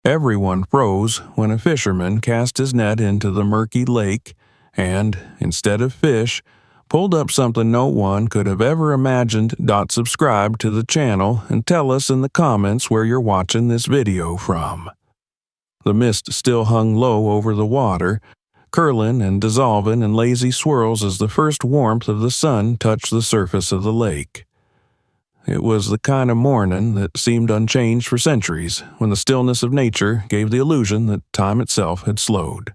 Everyone froze when a fisherman cast his net into the murky lake and, instead of fish, pulled up something no one could have ever imagined. Subscribe to the channel and tell us in the comments where you're watching this video from. The mist still hung low over the water, curling and dissolving in lazy swirls as the first warmth of the sun touched the surface of the lake. It was the kind of morning that seemed unchanged for centuries, when the stillness of nature gave the illusion that time itself had slowed.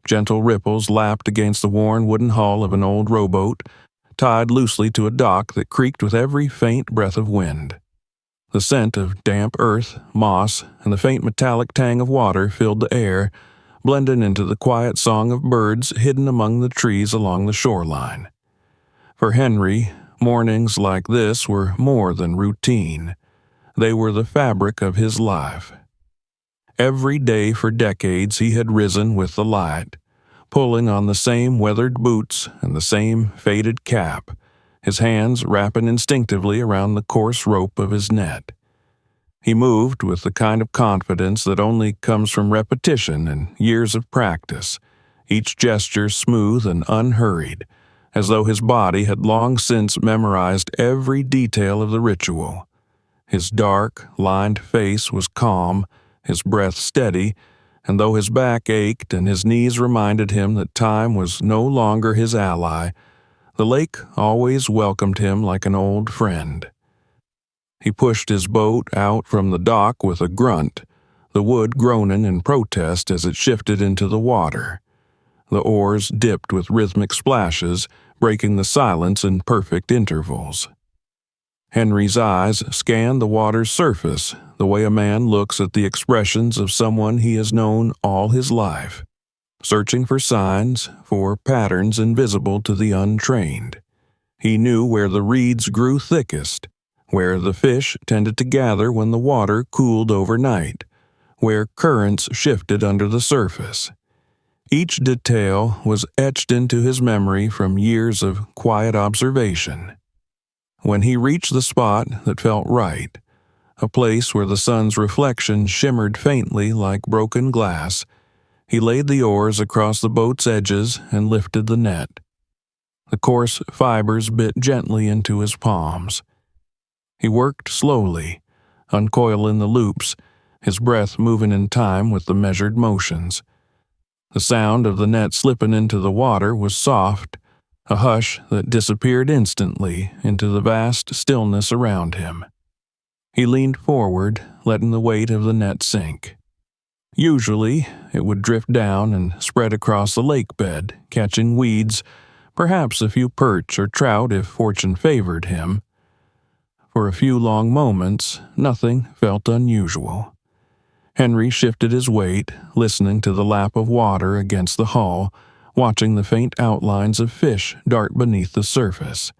Gentle ripples lapped against the worn wooden hull of an old rowboat, tied loosely to a dock that creaked with every faint breath of wind. The scent of damp earth, moss, and the faint metallic tang of water filled the air, blending into the quiet song of birds hidden among the trees along the shoreline. For Henry, mornings like this were more than routine. They were the fabric of his life. Every day for decades he had risen with the light, pulling on the same weathered boots and the same faded cap, his hands wrapping instinctively around the coarse rope of his net. He moved with the kind of confidence that only comes from repetition and years of practice, each gesture smooth and unhurried, as though his body had long since memorized every detail of the ritual. His dark, lined face was calm, his breath steady, and though his back ached and his knees reminded him that time was no longer his ally, the lake always welcomed him like an old friend. He pushed his boat out from the dock with a grunt, the wood groaning in protest as it shifted into the water. The oars dipped with rhythmic splashes, breaking the silence in perfect intervals. Henry's eyes scanned the water's surface, the way a man looks at the expressions of someone he has known all his life, searching for signs, for patterns invisible to the untrained. He knew where the reeds grew thickest, where the fish tended to gather when the water cooled overnight, where currents shifted under the surface. Each detail was etched into his memory from years of quiet observation. When he reached the spot that felt right, a place where the sun's reflection shimmered faintly like broken glass, he laid the oars across the boat's edges and lifted the net. The coarse fibers bit gently into his palms. He worked slowly, uncoiling the loops, his breath moving in time with the measured motions. The sound of the net slipping into the water was soft, a hush that disappeared instantly into the vast stillness around him. He leaned forward, letting the weight of the net sink. Usually, it would drift down and spread across the lake bed, catching weeds, perhaps a few perch or trout if fortune favored him. For a few long moments, nothing felt unusual. Henry shifted his weight, listening to the lap of water against the hull, watching the faint outlines of fish dart beneath the surface.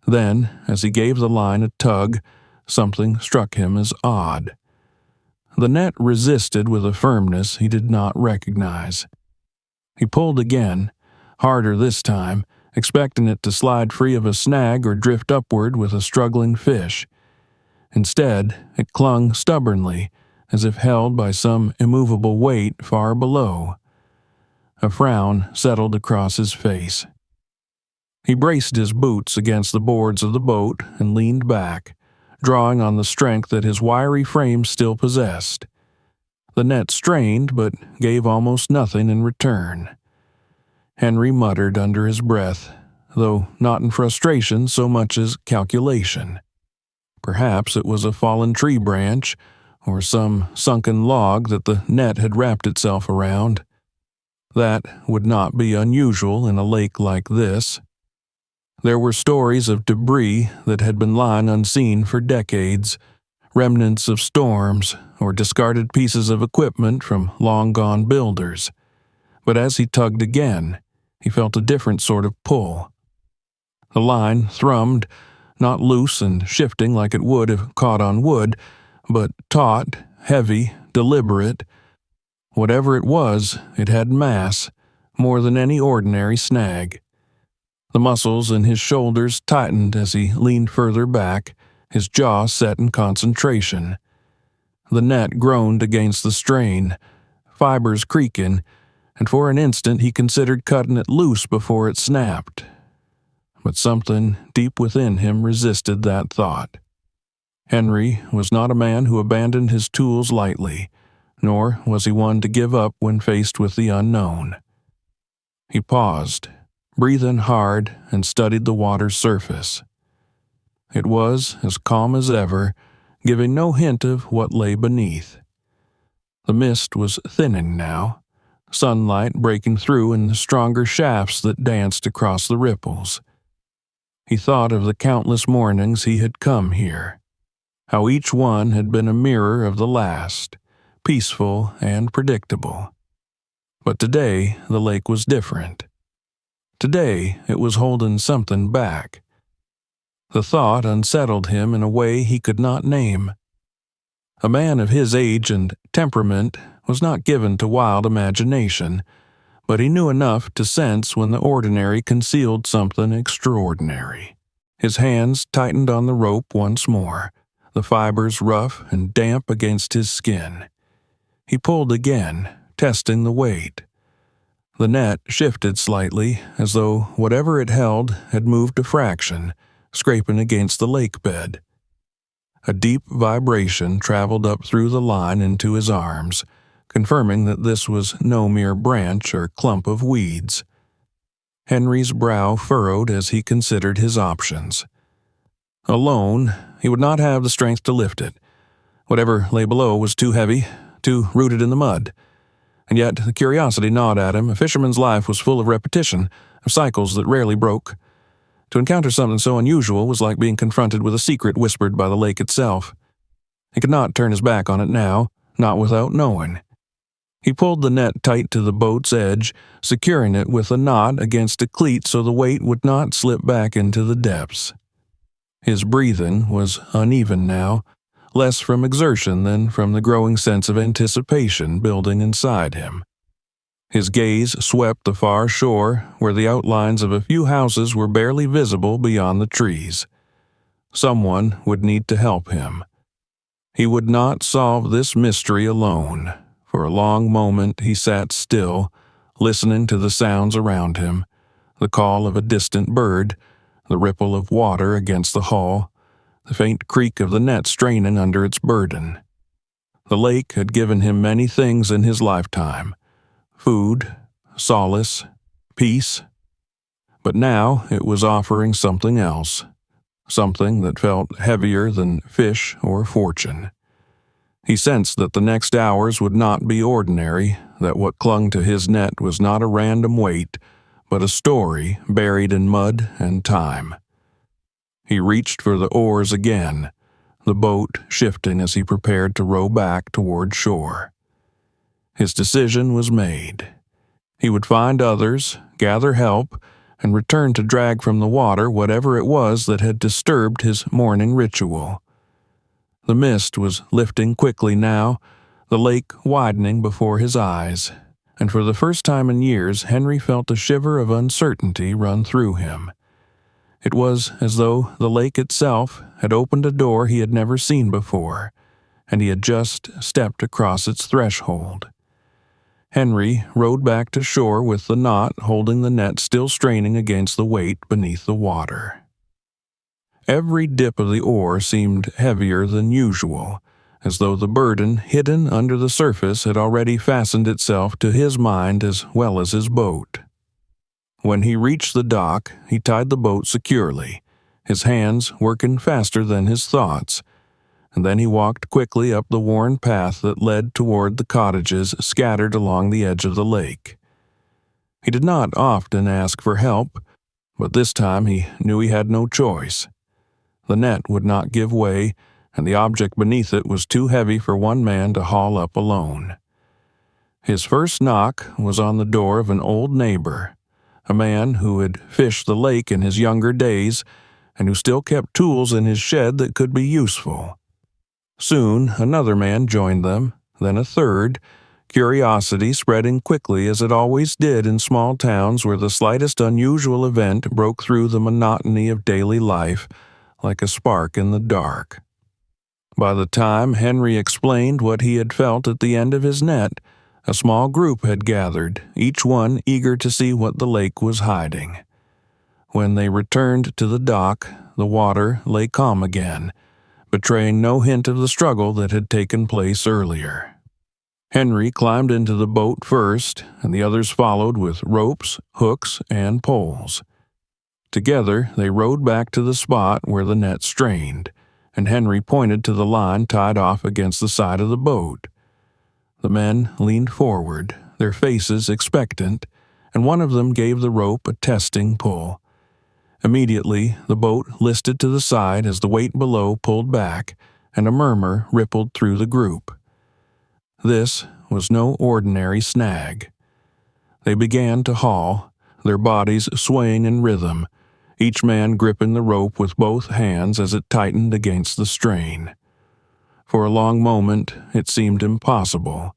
Then, as he gave the line a tug, something struck him as odd. The net resisted with a firmness he did not recognize. He pulled again, harder this time, expecting it to slide free of a snag or drift upward with a struggling fish. Instead, it clung stubbornly, as if held by some immovable weight far below. A frown settled across his face. He braced his boots against the boards of the boat and leaned back, drawing on the strength that his wiry frame still possessed. The net strained, but gave almost nothing in return. Henry muttered under his breath, though not in frustration so much as calculation. Perhaps it was a fallen tree branch, or some sunken log that the net had wrapped itself around. That would not be unusual in a lake like this. There were stories of debris that had been lying unseen for decades, remnants of storms or discarded pieces of equipment from long-gone builders. But as he tugged again, he felt a different sort of pull. The line thrummed, not loose and shifting like it would have caught on wood, but taut, heavy, deliberate. Whatever it was, it had mass, more than any ordinary snag. The muscles in his shoulders tightened as he leaned further back, his jaw set in concentration. The net groaned against the strain, fibers creaking, and for an instant he considered cutting it loose before it snapped. But something deep within him resisted that thought. Henry was not a man who abandoned his tools lightly, nor was he one to give up when faced with the unknown. He paused, breathing hard, and studied the water's surface. It was as calm as ever, giving no hint of what lay beneath. The mist was thinning now, sunlight breaking through in the stronger shafts that danced across the ripples. He thought of the countless mornings he had come here, how each one had been a mirror of the last, peaceful and predictable. But today the lake was different. Today it was holding something back. The thought unsettled him in a way he could not name. A man of his age and temperament was not given to wild imagination, but he knew enough to sense when the ordinary concealed something extraordinary. His hands tightened on the rope once more, the fibers rough and damp against his skin. He pulled again, testing the weight. The net shifted slightly, as though whatever it held had moved a fraction, scraping against the lake bed. A deep vibration traveled up through the line into his arms, confirming that this was no mere branch or clump of weeds. Henry's brow furrowed as he considered his options. Alone, he would not have the strength to lift it. Whatever lay below was too heavy, too rooted in the mud. And yet the curiosity gnawed at him. A fisherman's life was full of repetition, of cycles that rarely broke. To encounter something so unusual was like being confronted with a secret whispered by the lake itself. He could not turn his back on it now, not without knowing. He pulled the net tight to the boat's edge, securing it with a knot against a cleat so the weight would not slip back into the depths. His breathing was uneven now, less from exertion than from the growing sense of anticipation building inside him. His gaze swept the far shore, where the outlines of a few houses were barely visible beyond the trees. Someone would need to help him. He would not solve this mystery alone. For a long moment he sat still, listening to the sounds around him, the call of a distant bird, the ripple of water against the hull, the faint creak of the net straining under its burden. The lake had given him many things in his lifetime: food, solace, peace. But now it was offering something else, something that felt heavier than fish or fortune. He sensed that the next hours would not be ordinary, that what clung to his net was not a random weight, but a story buried in mud and time. He reached for the oars again, the boat shifting as he prepared to row back toward shore. His decision was made. He would find others, gather help, and return to drag from the water whatever it was that had disturbed his morning ritual. The mist was lifting quickly now, the lake widening before his eyes, and for the first time in years Henry felt a shiver of uncertainty run through him. It was as though the lake itself had opened a door he had never seen before, and he had just stepped across its threshold. Henry rowed back to shore with the knot holding the net still straining against the weight beneath the water. Every dip of the oar seemed heavier than usual, as though the burden hidden under the surface had already fastened itself to his mind as well as his boat. When he reached the dock, he tied the boat securely, his hands working faster than his thoughts, and then he walked quickly up the worn path that led toward the cottages scattered along the edge of the lake. He did not often ask for help, but this time he knew he had no choice. The net would not give way, and the object beneath it was too heavy for one man to haul up alone. His first knock was on the door of an old neighbor, a man who had fished the lake in his younger days and who still kept tools in his shed that could be useful. Soon another man joined them, then a third, curiosity spreading quickly as it always did in small towns where the slightest unusual event broke through the monotony of daily life like a spark in the dark. By the time Henry explained what he had felt at the end of his net, a small group had gathered, each one eager to see what the lake was hiding. When they returned to the dock, the water lay calm again, betraying no hint of the struggle that had taken place earlier. Henry climbed into the boat first, and the others followed with ropes, hooks, and poles. Together, they rowed back to the spot where the net strained, and Henry pointed to the line tied off against the side of the boat. The men leaned forward, their faces expectant, and one of them gave the rope a testing pull. Immediately, the boat listed to the side as the weight below pulled back, and a murmur rippled through the group. This was no ordinary snag. They began to haul, their bodies swaying in rhythm, each man gripping the rope with both hands as it tightened against the strain. For a long moment, it seemed impossible.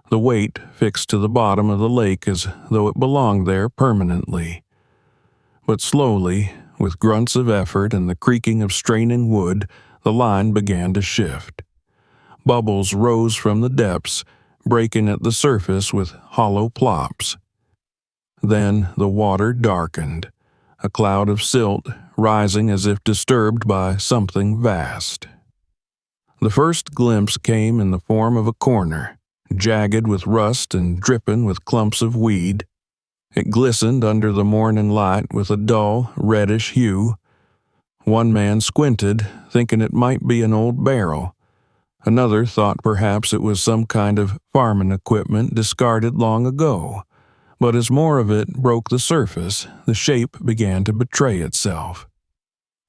The weight fixed to the bottom of the lake as though it belonged there permanently. But slowly, with grunts of effort and the creaking of straining wood, the line began to shift. Bubbles rose from the depths, breaking at the surface with hollow plops. Then the water darkened, a cloud of silt rising as if disturbed by something vast. The first glimpse came in the form of a corner, jagged with rust and dripping with clumps of weed. It glistened under the morning light with a dull, reddish hue. One man squinted, thinking it might be an old barrel. Another thought perhaps it was some kind of farming equipment discarded long ago. But as more of it broke the surface, the shape began to betray itself.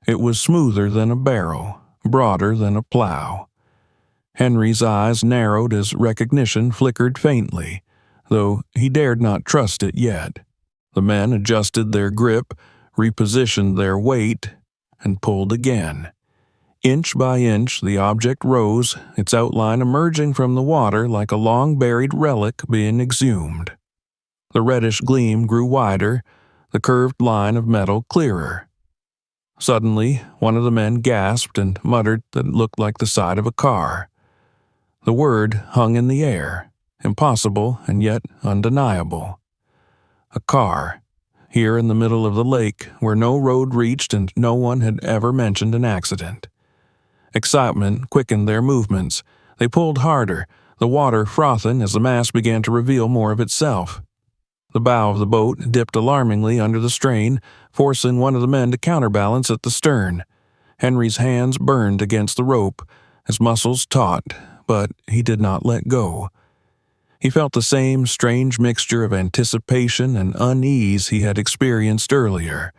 It was smoother than a barrel, broader than a plow. Henry's eyes narrowed as recognition flickered faintly, though he dared not trust it yet. The men adjusted their grip, repositioned their weight, and pulled again. Inch by inch the object rose, its outline emerging from the water like a long-buried relic being exhumed. The reddish gleam grew wider, the curved line of metal clearer. Suddenly, one of the men gasped and muttered that it looked like the side of a car. The word hung in the air, impossible and yet undeniable. A car, here in the middle of the lake where no road reached and no one had ever mentioned an accident. Excitement quickened their movements. They pulled harder, the water frothing as the mass began to reveal more of itself. The bow of the boat dipped alarmingly under the strain, forcing one of the men to counterbalance at the stern. Henry's hands burned against the rope, his muscles taut, but he did not let go. He felt the same strange mixture of anticipation and unease he had experienced earlier,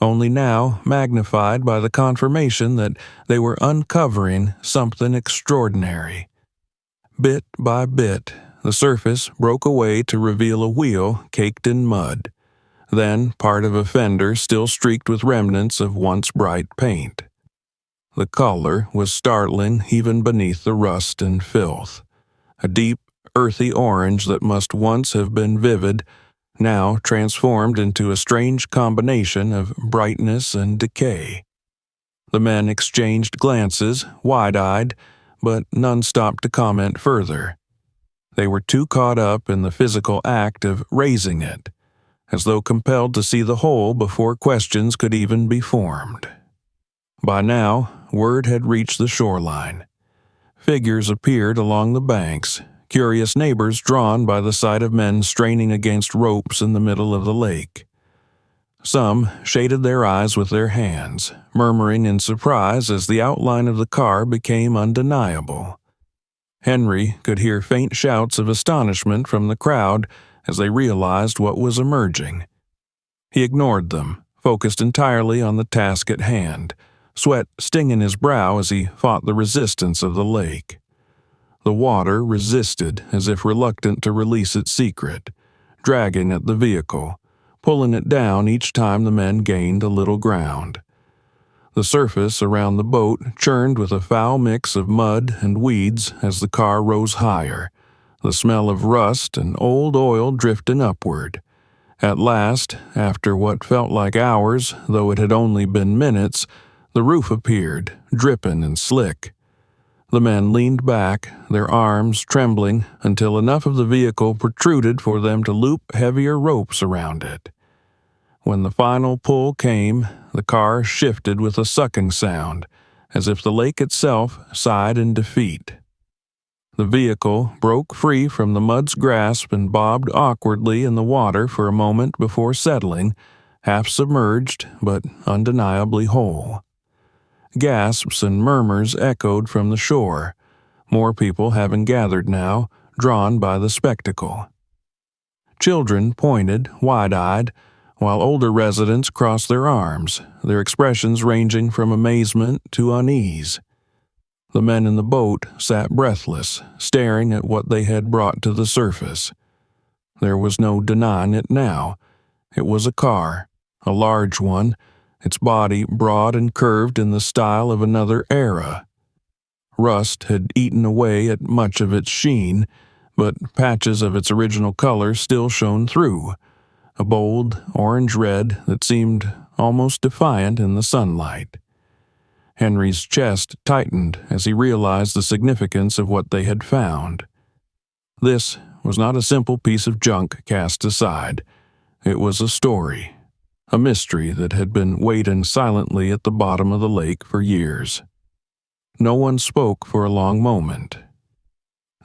only now magnified by the confirmation that they were uncovering something extraordinary. Bit by bit, the surface broke away to reveal a wheel caked in mud, then part of a fender still streaked with remnants of once bright paint. The color was startling even beneath the rust and filth. A deep, earthy orange that must once have been vivid, now transformed into a strange combination of brightness and decay. The men exchanged glances, wide-eyed, but none stopped to comment further. They were too caught up in the physical act of raising it, as though compelled to see the whole before questions could even be formed. By now, word had reached the shoreline. Figures appeared along the banks, curious neighbors drawn by the sight of men straining against ropes in the middle of the lake. Some shaded their eyes with their hands, murmuring in surprise as the outline of the car became undeniable. Henry could hear faint shouts of astonishment from the crowd as they realized what was emerging. He ignored them, focused entirely on the task at hand, sweat stinging his brow as he fought the resistance of the lake. The water resisted as if reluctant to release its secret, dragging at the vehicle, pulling it down each time the men gained a little ground. The surface around the boat churned with a foul mix of mud and weeds as the car rose higher, the smell of rust and old oil drifting upward. At last, after what felt like hours, though it had only been minutes, the roof appeared, dripping and slick. The men leaned back, their arms trembling until enough of the vehicle protruded for them to loop heavier ropes around it. When the final pull came, the car shifted with a sucking sound, as if the lake itself sighed in defeat. The vehicle broke free from the mud's grasp and bobbed awkwardly in the water for a moment before settling, half submerged but undeniably whole. Gasps and murmurs echoed from the shore, more people having gathered now, drawn by the spectacle. Children pointed, wide-eyed, while older residents crossed their arms, their expressions ranging from amazement to unease. The men in the boat sat breathless, staring at what they had brought to the surface. There was no denying it now. It was a car, a large one, its body broad and curved in the style of another era. Rust had eaten away at much of its sheen, but patches of its original color still shone through, a bold orange-red that seemed almost defiant in the sunlight. Henry's chest tightened as he realized the significance of what they had found. This was not a simple piece of junk cast aside. It was a story, a mystery that had been waiting silently at the bottom of the lake for years. No one spoke for a long moment.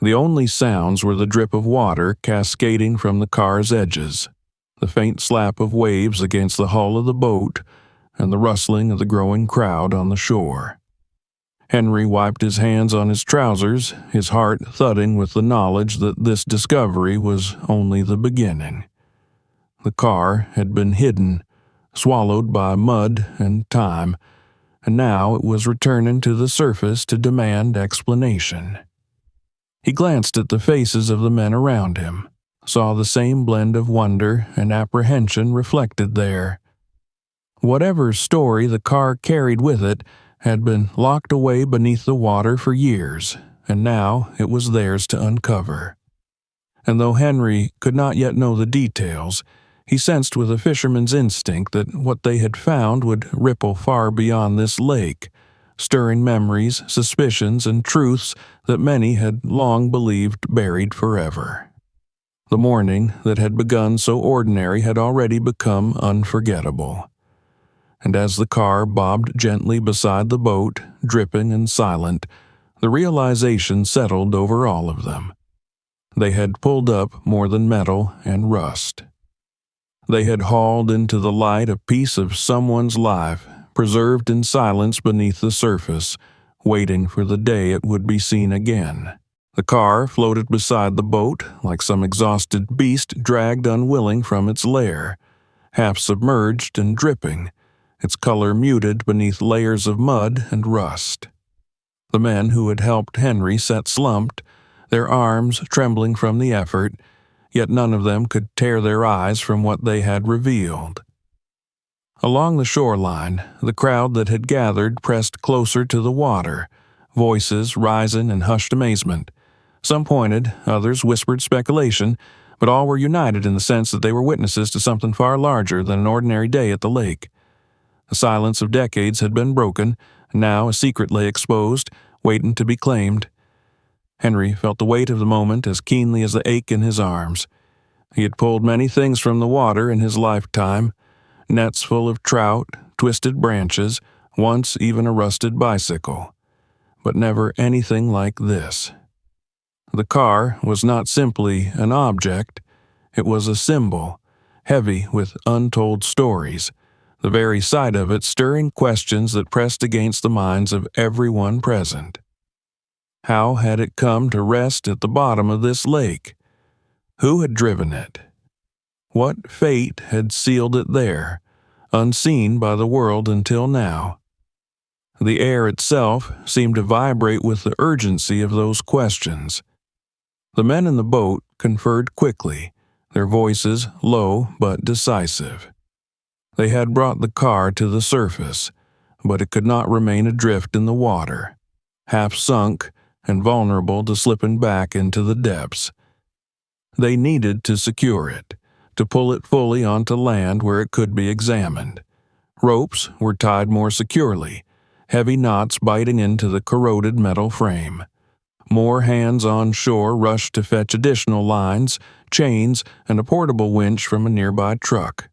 The only sounds were the drip of water cascading from the car's edges, the faint slap of waves against the hull of the boat, and the rustling of the growing crowd on the shore. Henry wiped his hands on his trousers, his heart thudding with the knowledge that this discovery was only the beginning. The car had been hidden, swallowed by mud and time, and now it was returning to the surface to demand explanation. He glanced at the faces of the men around him, saw the same blend of wonder and apprehension reflected there. Whatever story the car carried with it had been locked away beneath the water for years, and now it was theirs to uncover. And though Henry could not yet know the details, he sensed with a fisherman's instinct that what they had found would ripple far beyond this lake, stirring memories, suspicions, and truths that many had long believed buried forever. The morning that had begun so ordinary had already become unforgettable. And as the car bobbed gently beside the boat, dripping and silent, the realization settled over all of them. They had pulled up more than metal and rust. They had hauled into the light a piece of someone's life, preserved in silence beneath the surface, waiting for the day it would be seen again. The car floated beside the boat like some exhausted beast dragged unwilling from its lair, half submerged and dripping, its color muted beneath layers of mud and rust. The men who had helped Henry sat slumped, their arms trembling from the effort, yet none of them could tear their eyes from what they had revealed. Along the shoreline, the crowd that had gathered pressed closer to the water, voices rising in hushed amazement. Some pointed, others whispered speculation, but all were united in the sense that they were witnesses to something far larger than an ordinary day at the lake. The silence of decades had been broken, and now a secret lay exposed, waiting to be claimed. Henry felt the weight of the moment as keenly as the ache in his arms. He had pulled many things from the water in his lifetime, nets full of trout, twisted branches, once even a rusted bicycle, but never anything like this. The car was not simply an object, it was a symbol, heavy with untold stories, the very sight of it stirring questions that pressed against the minds of everyone present. How had it come to rest at the bottom of this lake? Who had driven it? What fate had sealed it there, unseen by the world until now? The air itself seemed to vibrate with the urgency of those questions. The men in the boat conferred quickly, their voices low but decisive. They had brought the car to the surface, but it could not remain adrift in the water, half sunk and vulnerable to slipping back into the depths. They needed to secure it, to pull it fully onto land where it could be examined. Ropes were tied more securely, heavy knots biting into the corroded metal frame. More hands on shore rushed to fetch additional lines, chains, and a portable winch from a nearby truck.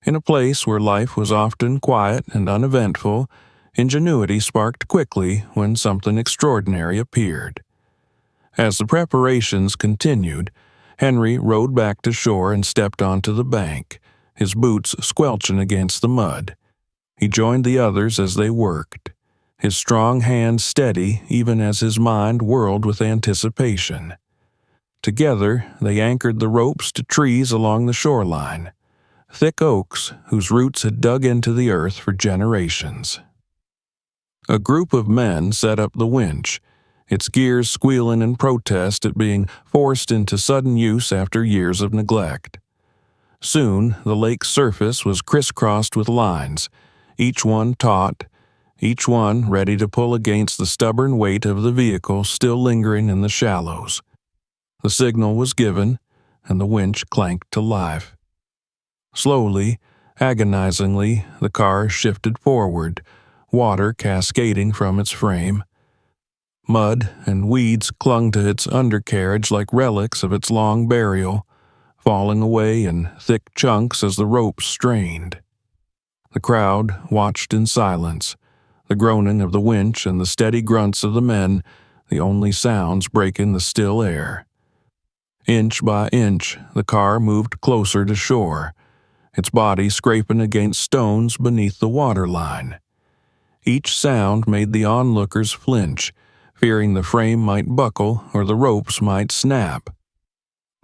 In a place where life was often quiet and uneventful, ingenuity sparked quickly when something extraordinary appeared. As the preparations continued, Henry rowed back to shore and stepped onto the bank, his boots squelching against the mud. He joined the others as they worked, his strong hands steady even as his mind whirled with anticipation. Together, they anchored the ropes to trees along the shoreline, thick oaks whose roots had dug into the earth for generations. A group of men set up the winch, its gears squealing in protest at being forced into sudden use after years of neglect. Soon, the lake's surface was crisscrossed with lines, each one taut, each one ready to pull against the stubborn weight of the vehicle still lingering in the shallows. The signal was given, and the winch clanked to life. Slowly, agonizingly, the car shifted forward, water cascading from its frame. Mud and weeds clung to its undercarriage like relics of its long burial, falling away in thick chunks as the ropes strained. The crowd watched in silence, the groaning of the winch and the steady grunts of the men, the only sounds breaking the still air. Inch by inch, the car moved closer to shore, its body scraping against stones beneath the waterline. Each sound made the onlookers flinch, fearing the frame might buckle or the ropes might snap.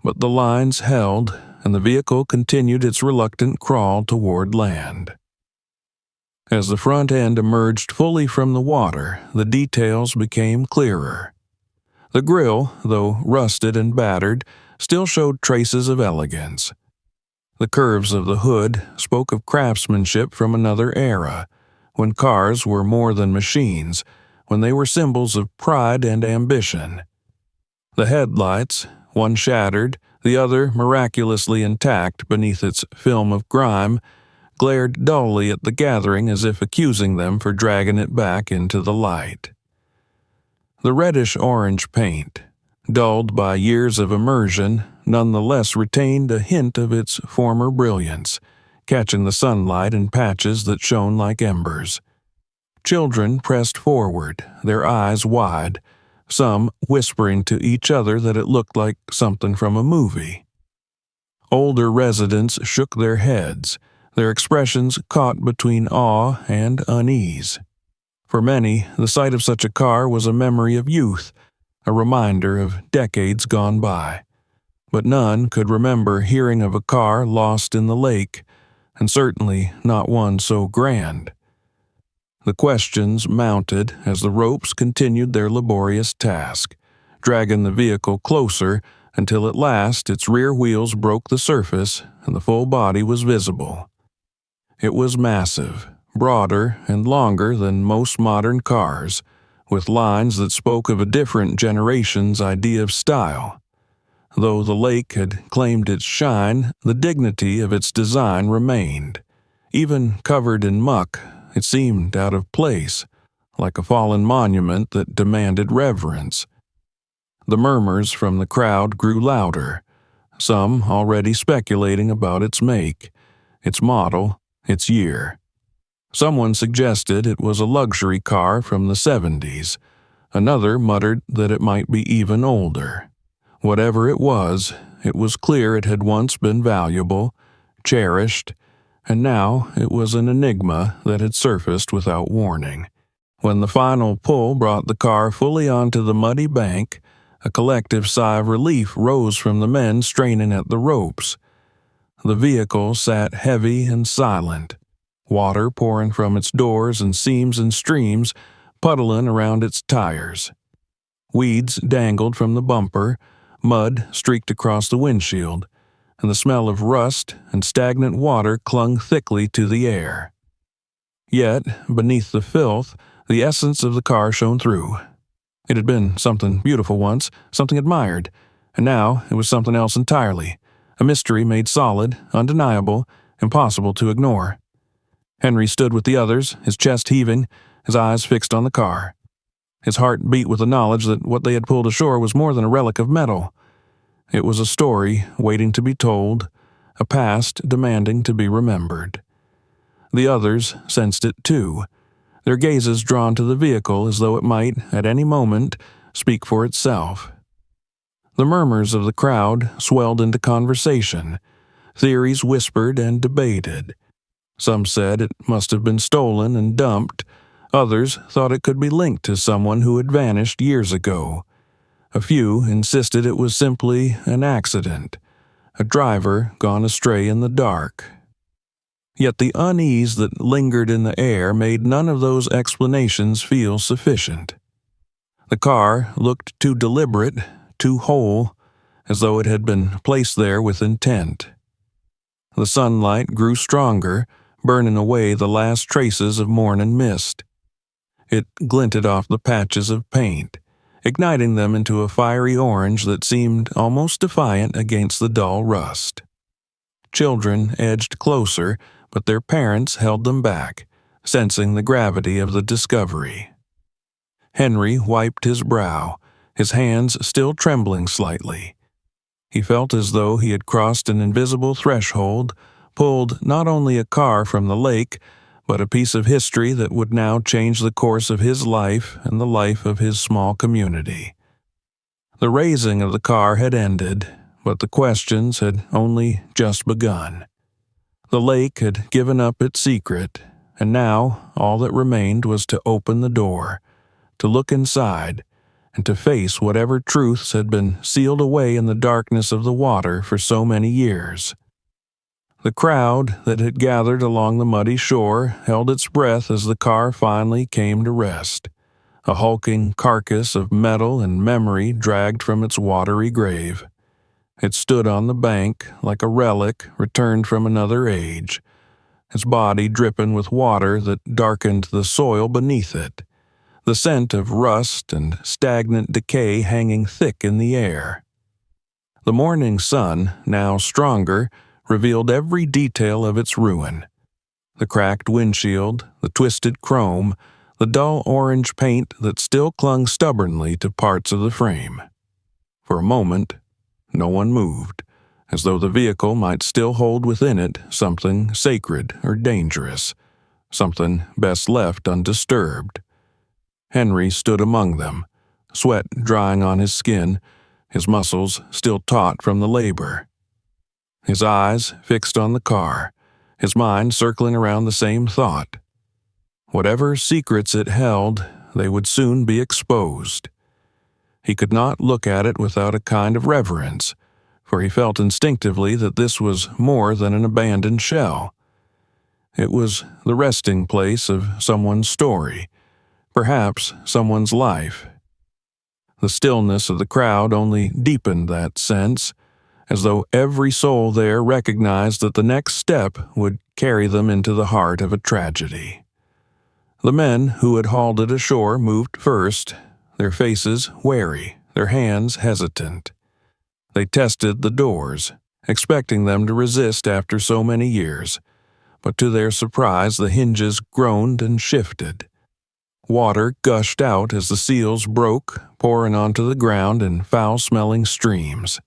But the lines held, and the vehicle continued its reluctant crawl toward land. As the front end emerged fully from the water, the details became clearer. The grille, though rusted and battered, still showed traces of elegance. The curves of the hood spoke of craftsmanship from another era, when cars were more than machines, when they were symbols of pride and ambition. The headlights, one shattered, the other miraculously intact beneath its film of grime, glared dully at the gathering as if accusing them for dragging it back into the light. The reddish-orange paint, dulled by years of immersion, nonetheless retained a hint of its former brilliance, catching the sunlight in patches that shone like embers. Children pressed forward, their eyes wide, some whispering to each other that it looked like something from a movie. Older residents shook their heads, their expressions caught between awe and unease. For many, the sight of such a car was a memory of youth, a reminder of decades gone by. But none could remember hearing of a car lost in the lake, and certainly not one so grand. The questions mounted as the ropes continued their laborious task, dragging the vehicle closer until at last its rear wheels broke the surface and the full body was visible. It was massive, broader and longer than most modern cars, with lines that spoke of a different generation's idea of style. Though the lake had claimed its shine, the dignity of its design remained. Even covered in muck, it seemed out of place, like a fallen monument that demanded reverence. The murmurs from the crowd grew louder, some already speculating about its make, its model, its year. Someone suggested it was a luxury car from the 70s. Another muttered that it might be even older. Whatever it was clear it had once been valuable, cherished, and now it was an enigma that had surfaced without warning. When the final pull brought the car fully onto the muddy bank, a collective sigh of relief rose from the men straining at the ropes. The vehicle sat heavy and silent, water pouring from its doors and seams and streams, puddling around its tires. Weeds dangled from the bumper, mud streaked across the windshield, and the smell of rust and stagnant water clung thickly to the air. Yet, beneath the filth, the essence of the car shone through. It had been something beautiful once, something admired, and now it was something else entirely, a mystery made solid, undeniable, impossible to ignore. Henry stood with the others, his chest heaving, his eyes fixed on the car. His heart beat with the knowledge that what they had pulled ashore was more than a relic of metal. It was a story waiting to be told, a past demanding to be remembered. The others sensed it too, their gazes drawn to the vehicle as though it might, at any moment, speak for itself. The murmurs of the crowd swelled into conversation, theories whispered and debated. Some said it must have been stolen and dumped. Others thought it could be linked to someone who had vanished years ago. A few insisted it was simply an accident, a driver gone astray in the dark. Yet the unease that lingered in the air made none of those explanations feel sufficient. The car looked too deliberate, too whole, as though it had been placed there with intent. The sunlight grew stronger, burning away the last traces of morning mist. It glinted off the patches of paint, igniting them into a fiery orange that seemed almost defiant against the dull rust. Children edged closer, but their parents held them back, sensing the gravity of the discovery. Henry wiped his brow, his hands still trembling slightly. He felt as though he had crossed an invisible threshold, pulled not only a car from the lake, but a piece of history that would now change the course of his life and the life of his small community. The raising of the car had ended, but the questions had only just begun. The lake had given up its secret, and now all that remained was to open the door, to look inside, and to face whatever truths had been sealed away in the darkness of the water for so many years. The crowd that had gathered along the muddy shore held its breath as the car finally came to rest, a hulking carcass of metal and memory dragged from its watery grave. It stood on the bank like a relic returned from another age, its body dripping with water that darkened the soil beneath it, the scent of rust and stagnant decay hanging thick in the air. The morning sun, now stronger, revealed every detail of its ruin. The cracked windshield, the twisted chrome, the dull orange paint that still clung stubbornly to parts of the frame. For a moment, no one moved, as though the vehicle might still hold within it something sacred or dangerous, something best left undisturbed. Henry stood among them, sweat drying on his skin, his muscles still taut from the labor. His eyes fixed on the car, his mind circling around the same thought. Whatever secrets it held, they would soon be exposed. He could not look at it without a kind of reverence, for he felt instinctively that this was more than an abandoned shell. It was the resting place of someone's story, perhaps someone's life. The stillness of the crowd only deepened that sense, as though every soul there recognized that the next step would carry them into the heart of a tragedy. The men who had hauled it ashore moved first, their faces wary, their hands hesitant. They tested the doors, expecting them to resist after so many years, but to their surprise the hinges groaned and shifted. Water gushed out as the seals broke, pouring onto the ground in foul-smelling streams.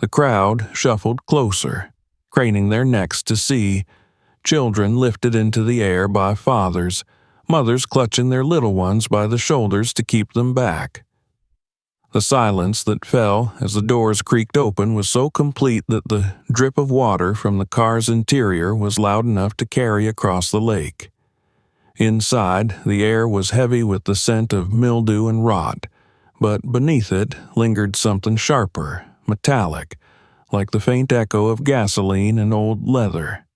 The crowd shuffled closer, craning their necks to see, children lifted into the air by fathers, mothers clutching their little ones by the shoulders to keep them back. The silence that fell as the doors creaked open was so complete that the drip of water from the car's interior was loud enough to carry across the lake. Inside, the air was heavy with the scent of mildew and rot, but beneath it lingered something sharper, metallic, like the faint echo of gasoline and old leather.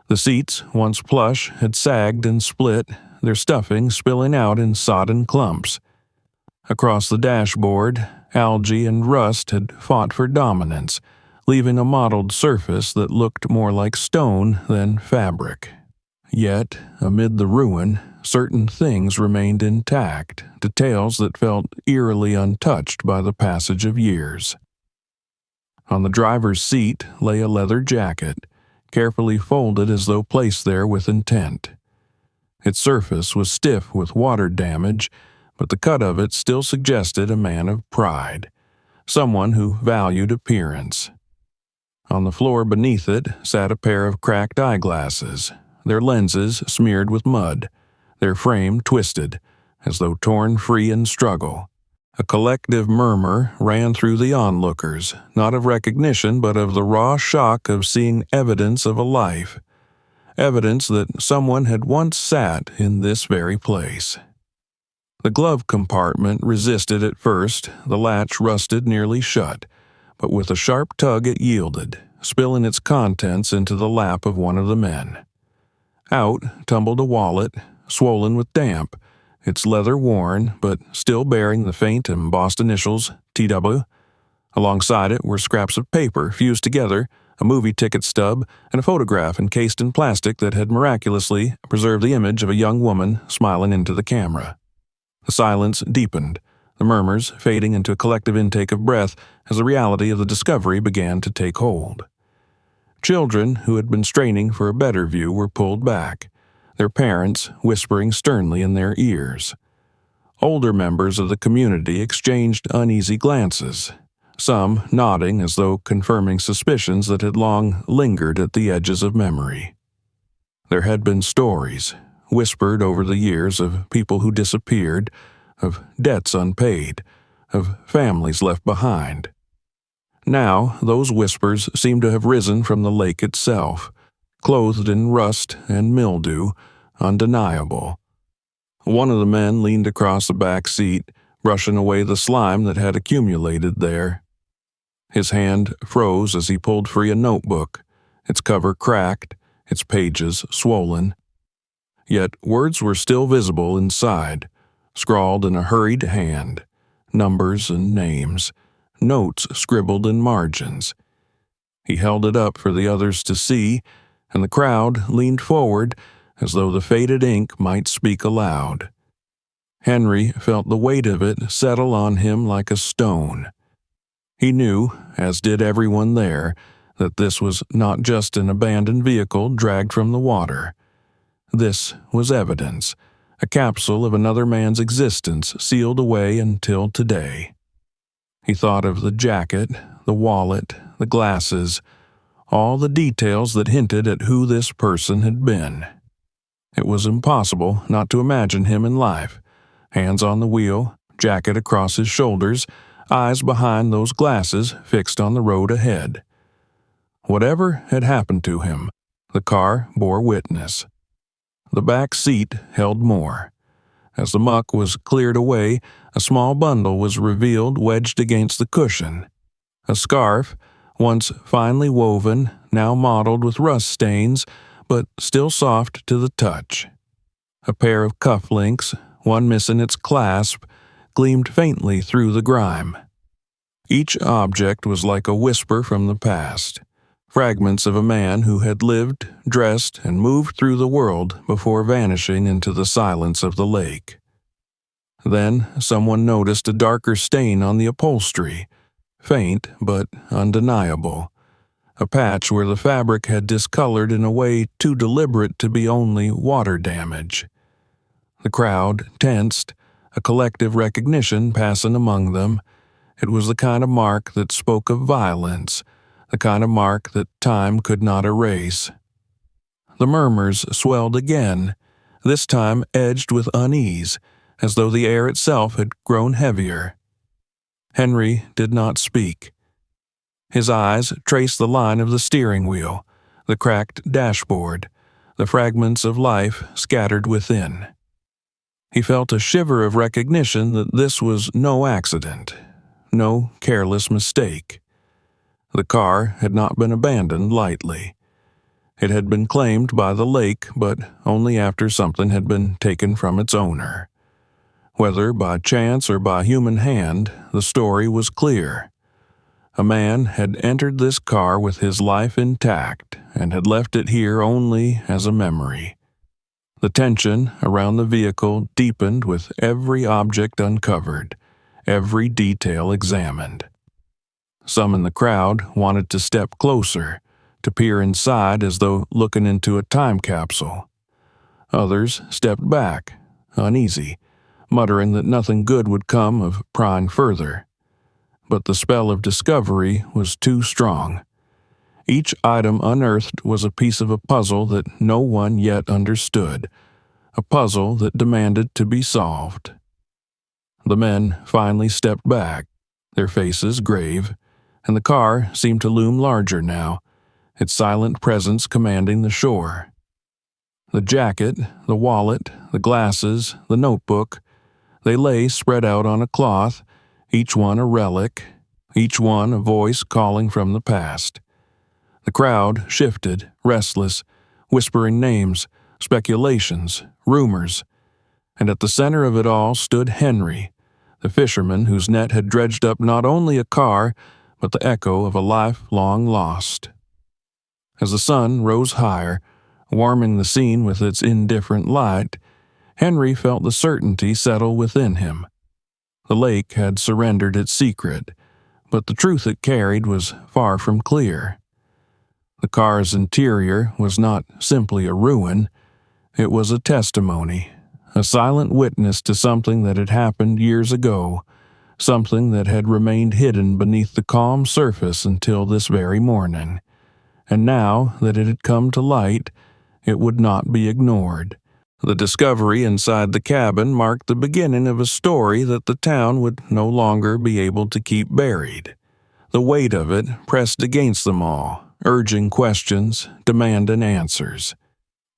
The seats, once plush, had sagged and split, their stuffing spilling out in sodden clumps. Across the dashboard, algae and rust had fought for dominance, leaving a mottled surface that looked more like stone than fabric. Yet, amid the ruin, certain things remained intact, details that felt eerily untouched by the passage of years. On the driver's seat lay a leather jacket, carefully folded as though placed there with intent. Its surface was stiff with water damage, but the cut of it still suggested a man of pride, someone who valued appearance. On the floor beneath it sat a pair of cracked eyeglasses, their lenses smeared with mud, their frame twisted, as though torn free in struggle. A collective murmur ran through the onlookers, not of recognition but of the raw shock of seeing evidence of a life, evidence that someone had once sat in this very place. The glove compartment resisted at first, the latch rusted nearly shut, but with a sharp tug it yielded, spilling its contents into the lap of one of the men. Out tumbled a wallet, swollen with damp, its leather worn, but still bearing the faint embossed initials TW. Alongside it were scraps of paper fused together, a movie ticket stub, and a photograph encased in plastic that had miraculously preserved the image of a young woman smiling into the camera. The silence deepened, the murmurs fading into a collective intake of breath as the reality of the discovery began to take hold. Children who had been straining for a better view were pulled back, their parents whispering sternly in their ears. Older members of the community exchanged uneasy glances, some nodding as though confirming suspicions that had long lingered at the edges of memory. There had been stories, whispered over the years, of people who disappeared, of debts unpaid, of families left behind. Now, those whispers seemed to have risen from the lake itself, clothed in rust and mildew, undeniable. One of the men leaned across the back seat, brushing away the slime that had accumulated there. His hand froze as he pulled free a notebook, its cover cracked, its pages swollen. Yet words were still visible inside, scrawled in a hurried hand, numbers and names, notes scribbled in margins. He held it up for the others to see, and the crowd leaned forward as though the faded ink might speak aloud. Henry felt the weight of it settle on him like a stone. He knew, as did everyone there, that this was not just an abandoned vehicle dragged from the water. This was evidence, a capsule of another man's existence sealed away until today. He thought of the jacket, the wallet, the glasses, all the details that hinted at who this person had been. It was impossible not to imagine him in life, hands on the wheel, jacket across his shoulders, eyes behind those glasses fixed on the road ahead. Whatever had happened to him, the car bore witness. The back seat held more. As the muck was cleared away, a small bundle was revealed wedged against the cushion. A scarf, once finely woven, now mottled with rust stains, but still soft to the touch. A pair of cufflinks, one missing its clasp, gleamed faintly through the grime. Each object was like a whisper from the past, fragments of a man who had lived, dressed, and moved through the world before vanishing into the silence of the lake. Then someone noticed a darker stain on the upholstery, faint but undeniable, a patch where the fabric had discolored in a way too deliberate to be only water damage. The crowd tensed, a collective recognition passing among them. It was the kind of mark that spoke of violence, the kind of mark that time could not erase. The murmurs swelled again, this time edged with unease, as though the air itself had grown heavier. Henry did not speak. His eyes traced the line of the steering wheel, the cracked dashboard, the fragments of life scattered within. He felt a shiver of recognition that this was no accident, no careless mistake. The car had not been abandoned lightly. It had been claimed by the lake, but only after something had been taken from its owner. Whether by chance or by human hand, the story was clear. A man had entered this car with his life intact and had left it here only as a memory. The tension around the vehicle deepened with every object uncovered, every detail examined. Some in the crowd wanted to step closer, to peer inside as though looking into a time capsule. Others stepped back, uneasy, muttering that nothing good would come of prying further. But the spell of discovery was too strong. Each item unearthed was a piece of a puzzle that no one yet understood, a puzzle that demanded to be solved. The men finally stepped back, their faces grave, and the car seemed to loom larger now, its silent presence commanding the shore. The jacket, the wallet, the glasses, the notebook, they lay spread out on a cloth, each one a relic, each one a voice calling from the past. The crowd shifted, restless, whispering names, speculations, rumors, and at the center of it all stood Henry, the fisherman whose net had dredged up not only a car, but the echo of a life long lost. As the sun rose higher, warming the scene with its indifferent light, Henry felt the certainty settle within him. The lake had surrendered its secret, but the truth it carried was far from clear. The car's interior was not simply a ruin, it was a testimony, a silent witness to something that had happened years ago, something that had remained hidden beneath the calm surface until this very morning. And now that it had come to light, it would not be ignored. The discovery inside the cabin marked the beginning of a story that the town would no longer be able to keep buried. The weight of it pressed against them all, urging questions, demanding answers.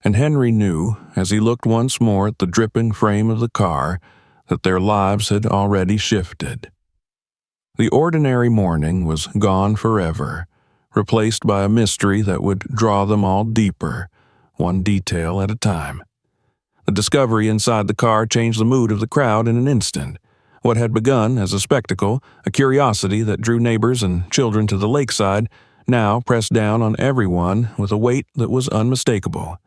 And Henry knew, as he looked once more at the dripping frame of the car, that their lives had already shifted. The ordinary morning was gone forever, replaced by a mystery that would draw them all deeper, one detail at a time. The discovery inside the car changed the mood of the crowd in an instant. What had begun as a spectacle, a curiosity that drew neighbors and children to the lakeside, now pressed down on everyone with a weight that was unmistakable.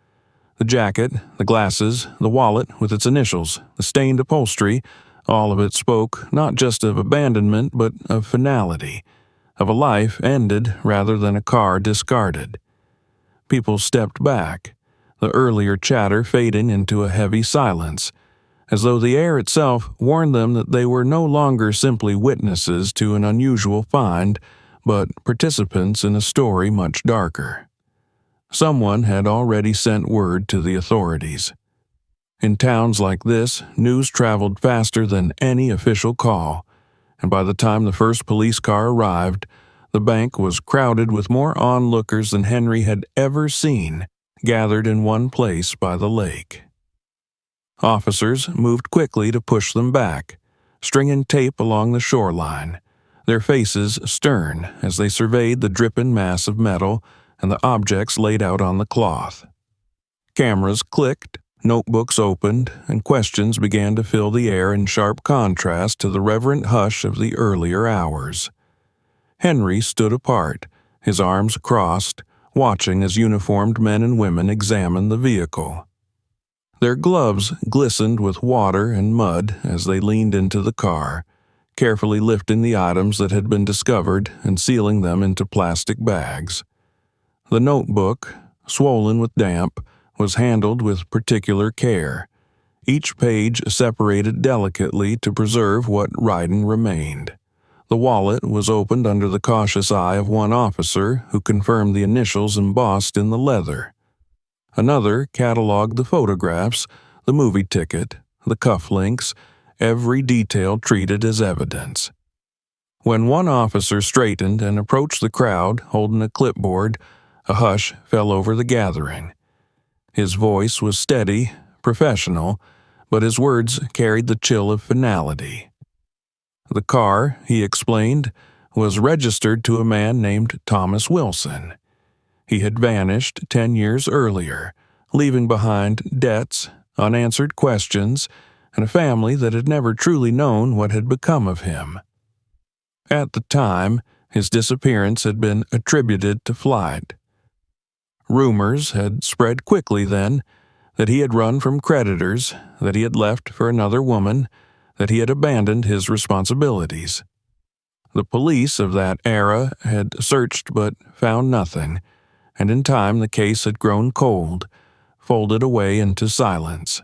The jacket, the glasses, the wallet with its initials, the stained upholstery, all of it spoke not just of abandonment but of finality, of a life ended rather than a car discarded. People stepped back, the earlier chatter fading into a heavy silence, as though the air itself warned them that they were no longer simply witnesses to an unusual find, but participants in a story much darker. Someone had already sent word to the authorities. In towns like this, news traveled faster than any official call, and by the time the first police car arrived, the bank was crowded with more onlookers than Henry had ever seen, gathered in one place by the lake. Officers moved quickly to push them back, stringing tape along the shoreline, their faces stern as they surveyed the dripping mass of metal and the objects laid out on the cloth. Cameras clicked, notebooks opened, and questions began to fill the air in sharp contrast to the reverent hush of the earlier hours. Henry stood apart, his arms crossed, watching as uniformed men and women examined the vehicle. Their gloves glistened with water and mud as they leaned into the car, carefully lifting the items that had been discovered and sealing them into plastic bags. The notebook, swollen with damp, was handled with particular care, each page separated delicately to preserve what writing remained. The wallet was opened under the cautious eye of one officer who confirmed the initials embossed in the leather. Another cataloged the photographs, the movie ticket, the cufflinks, every detail treated as evidence. When one officer straightened and approached the crowd holding a clipboard, a hush fell over the gathering. His voice was steady, professional, but his words carried the chill of finality. The car, he explained, was registered to a man named Thomas Wilson. He had vanished 10 years earlier, leaving behind debts, unanswered questions, and a family that had never truly known what had become of him. At the time, his disappearance had been attributed to flight. Rumors had spread quickly then that he had run from creditors, that he had left for another woman, that he had abandoned his responsibilities. The police of that era had searched but found nothing, and in time the case had grown cold, folded away into silence.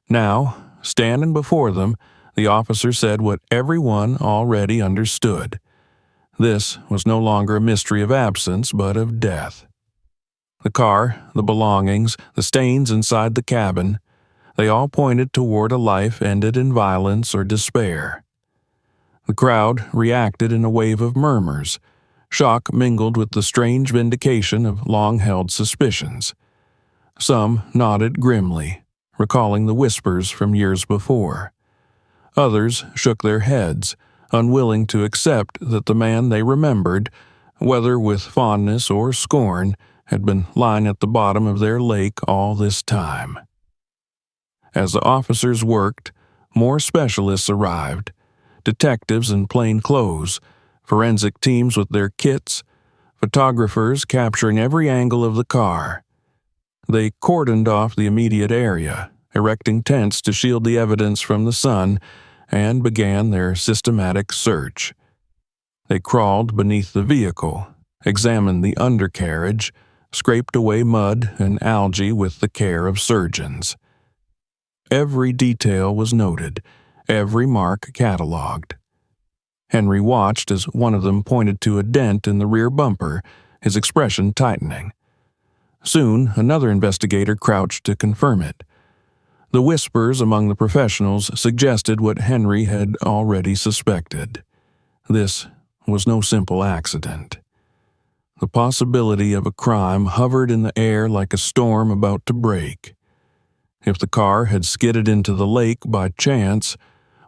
Now, standing before them, the officer said what everyone already understood. This was no longer a mystery of absence, but of death. The car, the belongings, the stains inside the cabin, they all pointed toward a life ended in violence or despair. The crowd reacted in a wave of murmurs, shock mingled with the strange vindication of long-held suspicions. Some nodded grimly, recalling the whispers from years before. Others shook their heads, unwilling to accept that the man they remembered, whether with fondness or scorn, had been lying at the bottom of their lake all this time. As the officers worked, more specialists arrived, detectives in plain clothes, forensic teams with their kits, photographers capturing every angle of the car. They cordoned off the immediate area, erecting tents to shield the evidence from the sun, and began their systematic search. They crawled beneath the vehicle, examined the undercarriage, scraped away mud and algae with the care of surgeons. Every detail was noted, every mark catalogued. Henry watched as one of them pointed to a dent in the rear bumper, his expression tightening. Soon, another investigator crouched to confirm it. The whispers among the professionals suggested what Henry had already suspected. This was no simple accident. The possibility of a crime hovered in the air like a storm about to break. If the car had skidded into the lake by chance,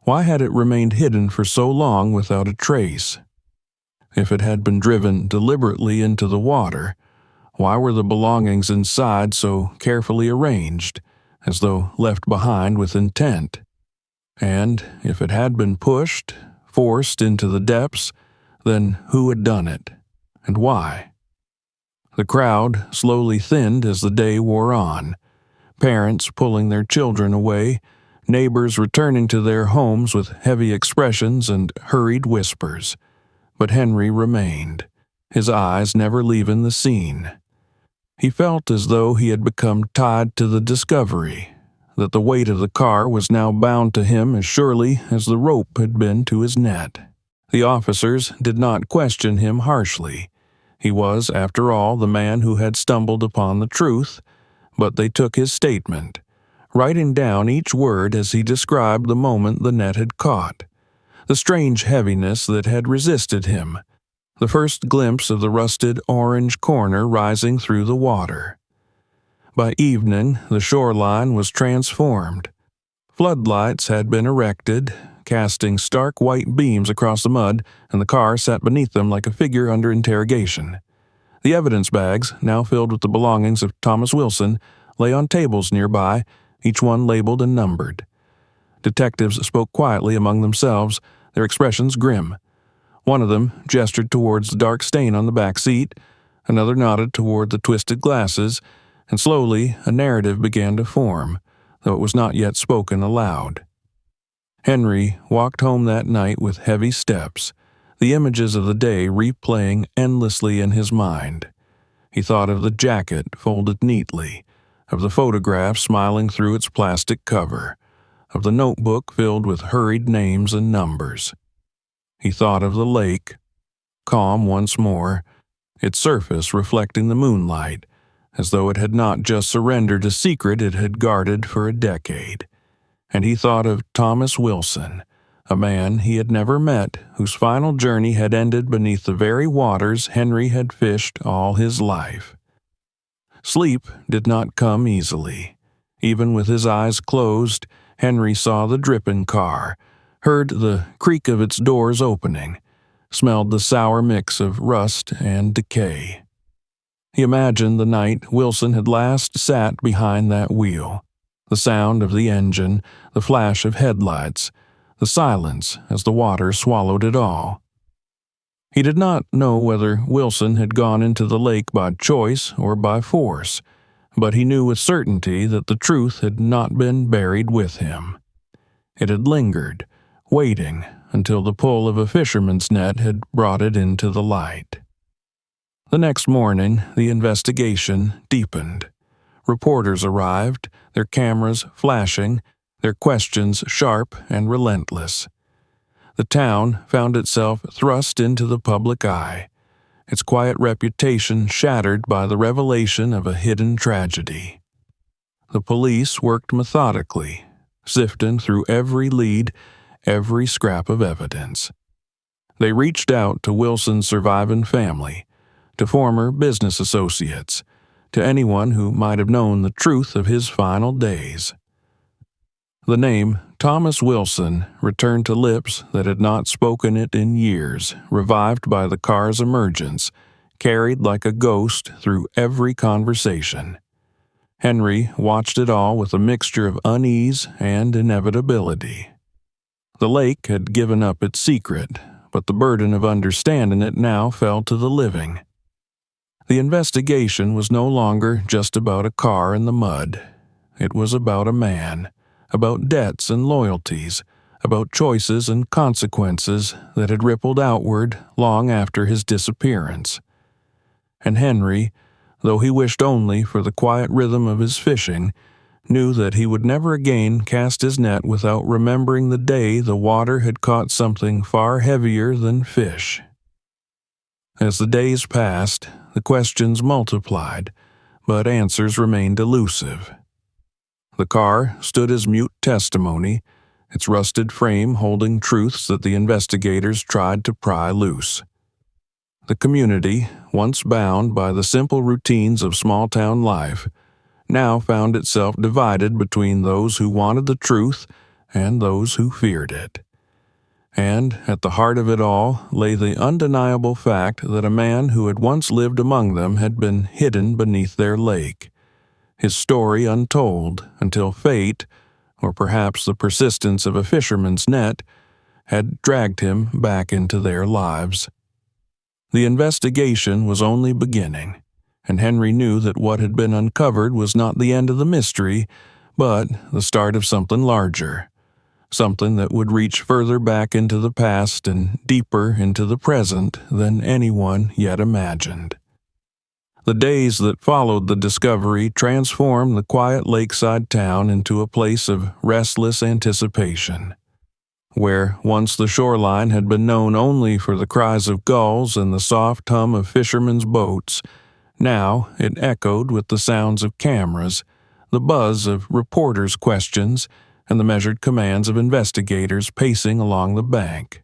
why had it remained hidden for so long without a trace? If it had been driven deliberately into the water, why were the belongings inside so carefully arranged, as though left behind with intent? And if it had been pushed, forced into the depths, then who had done it, and why? The crowd slowly thinned as the day wore on, parents pulling their children away, neighbors returning to their homes with heavy expressions and hurried whispers. But Henry remained, his eyes never leaving the scene. He felt as though he had become tied to the discovery, that the weight of the car was now bound to him as surely as the rope had been to his net. The officers did not question him harshly. He was, after all, the man who had stumbled upon the truth, but they took his statement, writing down each word as he described the moment the net had caught, the strange heaviness that had resisted him, the first glimpse of the rusted orange corner rising through the water. By evening, the shoreline was transformed. Floodlights had been erected, casting stark white beams across the mud, and the car sat beneath them like a figure under interrogation. The evidence bags, now filled with the belongings of Thomas Wilson, lay on tables nearby, each one labeled and numbered. Detectives spoke quietly among themselves, their expressions grim. One of them gestured towards the dark stain on the back seat, another nodded toward the twisted glasses, and slowly a narrative began to form, though it was not yet spoken aloud. Henry walked home that night with heavy steps, the images of the day replaying endlessly in his mind. He thought of the jacket folded neatly, of the photograph smiling through its plastic cover, of the notebook filled with hurried names and numbers. He thought of the lake, calm once more, its surface reflecting the moonlight, as though it had not just surrendered a secret it had guarded for a decade. And he thought of Thomas Wilson, a man he had never met, whose final journey had ended beneath the very waters Henry had fished all his life. Sleep did not come easily. Even with his eyes closed, Henry saw the dripping car, heard the creak of its doors opening, smelled the sour mix of rust and decay. He imagined the night Wilson had last sat behind that wheel, the sound of the engine, the flash of headlights, the silence as the water swallowed it all. He did not know whether Wilson had gone into the lake by choice or by force, but he knew with certainty that the truth had not been buried with him. It had lingered, waiting until the pull of a fisherman's net had brought it into the light. The next morning, the investigation deepened. Reporters arrived, their cameras flashing, their questions sharp and relentless. The town found itself thrust into the public eye, its quiet reputation shattered by the revelation of a hidden tragedy. The police worked methodically, sifting through every lead, every scrap of evidence. They reached out to Wilson's surviving family, to former business associates, to anyone who might have known the truth of his final days. The name Thomas Wilson returned to lips that had not spoken it in years, revived by the car's emergence, carried like a ghost through every conversation. Henry watched it all with a mixture of unease and inevitability. The lake had given up its secret, but the burden of understanding it now fell to the living. The investigation was no longer just about a car in the mud. It was about a man, about debts and loyalties, about choices and consequences that had rippled outward long after his disappearance. And Henry, though he wished only for the quiet rhythm of his fishing, knew that he would never again cast his net without remembering the day the water had caught something far heavier than fish. As the days passed, the questions multiplied, but answers remained elusive. The car stood as mute testimony, its rusted frame holding truths that the investigators tried to pry loose. The community, once bound by the simple routines of small-town life, now found itself divided between those who wanted the truth and those who feared it. And at the heart of it all lay the undeniable fact that a man who had once lived among them had been hidden beneath their lake, his story untold until fate, or perhaps the persistence of a fisherman's net, had dragged him back into their lives. The investigation was only beginning, and Henry knew that what had been uncovered was not the end of the mystery, but the start of something larger, something that would reach further back into the past and deeper into the present than anyone yet imagined. The days that followed the discovery transformed the quiet lakeside town into a place of restless anticipation. Where once the shoreline had been known only for the cries of gulls and the soft hum of fishermen's boats, now it echoed with the sounds of cameras, the buzz of reporters' questions, and the measured commands of investigators pacing along the bank.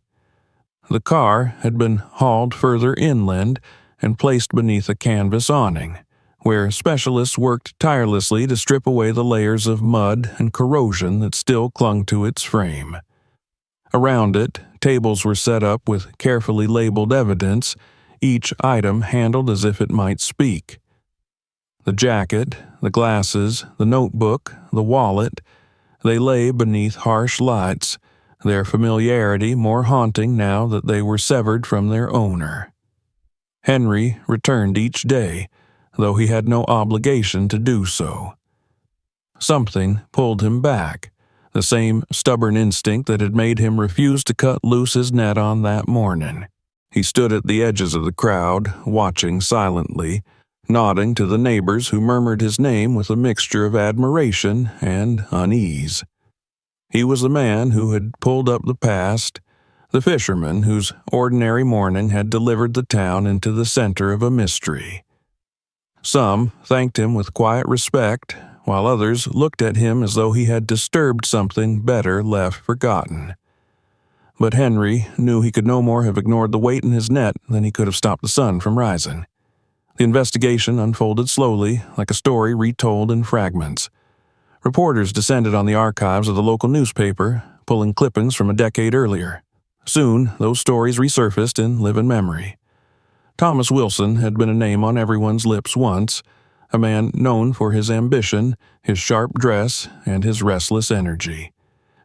The car had been hauled further inland and placed beneath a canvas awning, where specialists worked tirelessly to strip away the layers of mud and corrosion that still clung to its frame. Around it, tables were set up with carefully labeled evidence, each item handled as if it might speak. The jacket, the glasses, the notebook, the wallet, they lay beneath harsh lights, their familiarity more haunting now that they were severed from their owner. Henry returned each day, though he had no obligation to do so. Something pulled him back, the same stubborn instinct that had made him refuse to cut loose his net on that morning. He stood at the edges of the crowd, watching silently, nodding to the neighbors who murmured his name with a mixture of admiration and unease. He was the man who had pulled up the past, the fisherman whose ordinary morning had delivered the town into the center of a mystery. Some thanked him with quiet respect, while others looked at him as though he had disturbed something better left forgotten. But Henry knew he could no more have ignored the weight in his net than he could have stopped the sun from rising. The investigation unfolded slowly, like a story retold in fragments. Reporters descended on the archives of the local newspaper, pulling clippings from a decade earlier. Soon, those stories resurfaced in living memory. Thomas Wilson had been a name on everyone's lips once, a man known for his ambition, his sharp dress, and his restless energy.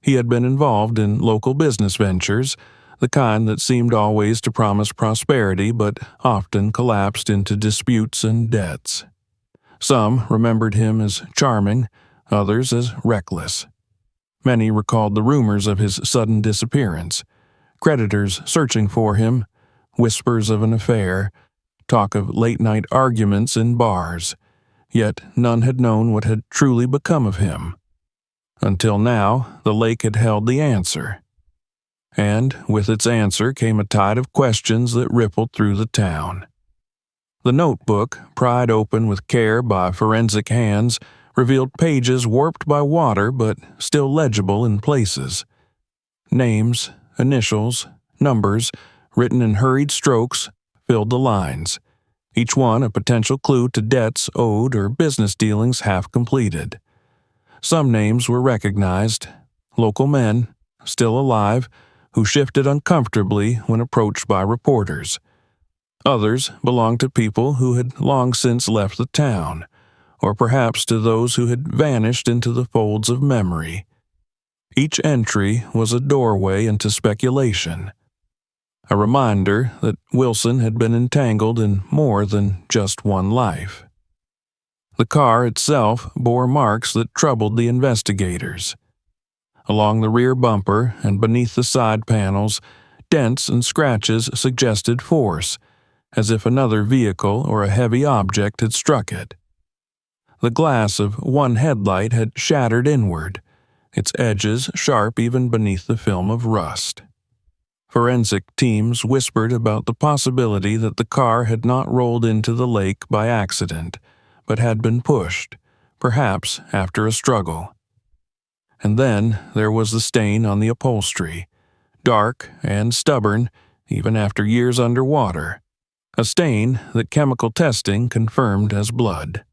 He had been involved in local business ventures, the kind that seemed always to promise prosperity but often collapsed into disputes and debts. Some remembered him as charming, others as reckless. Many recalled the rumors of his sudden disappearance, creditors searching for him, whispers of an affair, talk of late-night arguments in bars. yet none had known what had truly become of him. Until now, the lake had held the answer. And with its answer came a tide of questions that rippled through the town. The notebook, pried open with care by forensic hands, revealed pages warped by water but still legible in places. Names, initials, numbers, written in hurried strokes, filled the lines, each one a potential clue to debts owed or business dealings half completed. Some names were recognized, local men, still alive, who shifted uncomfortably when approached by reporters. Others belonged to people who had long since left the town, or perhaps to those who had vanished into the folds of memory. Each entry was a doorway into speculation, a reminder that Wilson had been entangled in more than just one life. The car itself bore marks that troubled the investigators. Along the rear bumper and beneath the side panels, dents and scratches suggested force, as if another vehicle or a heavy object had struck it. The glass of one headlight had shattered inward, its edges sharp even beneath the film of rust. Forensic teams whispered about the possibility that the car had not rolled into the lake by accident, but had been pushed, perhaps after a struggle. And then there was the stain on the upholstery, dark and stubborn even after years underwater, a stain that chemical testing confirmed as blood.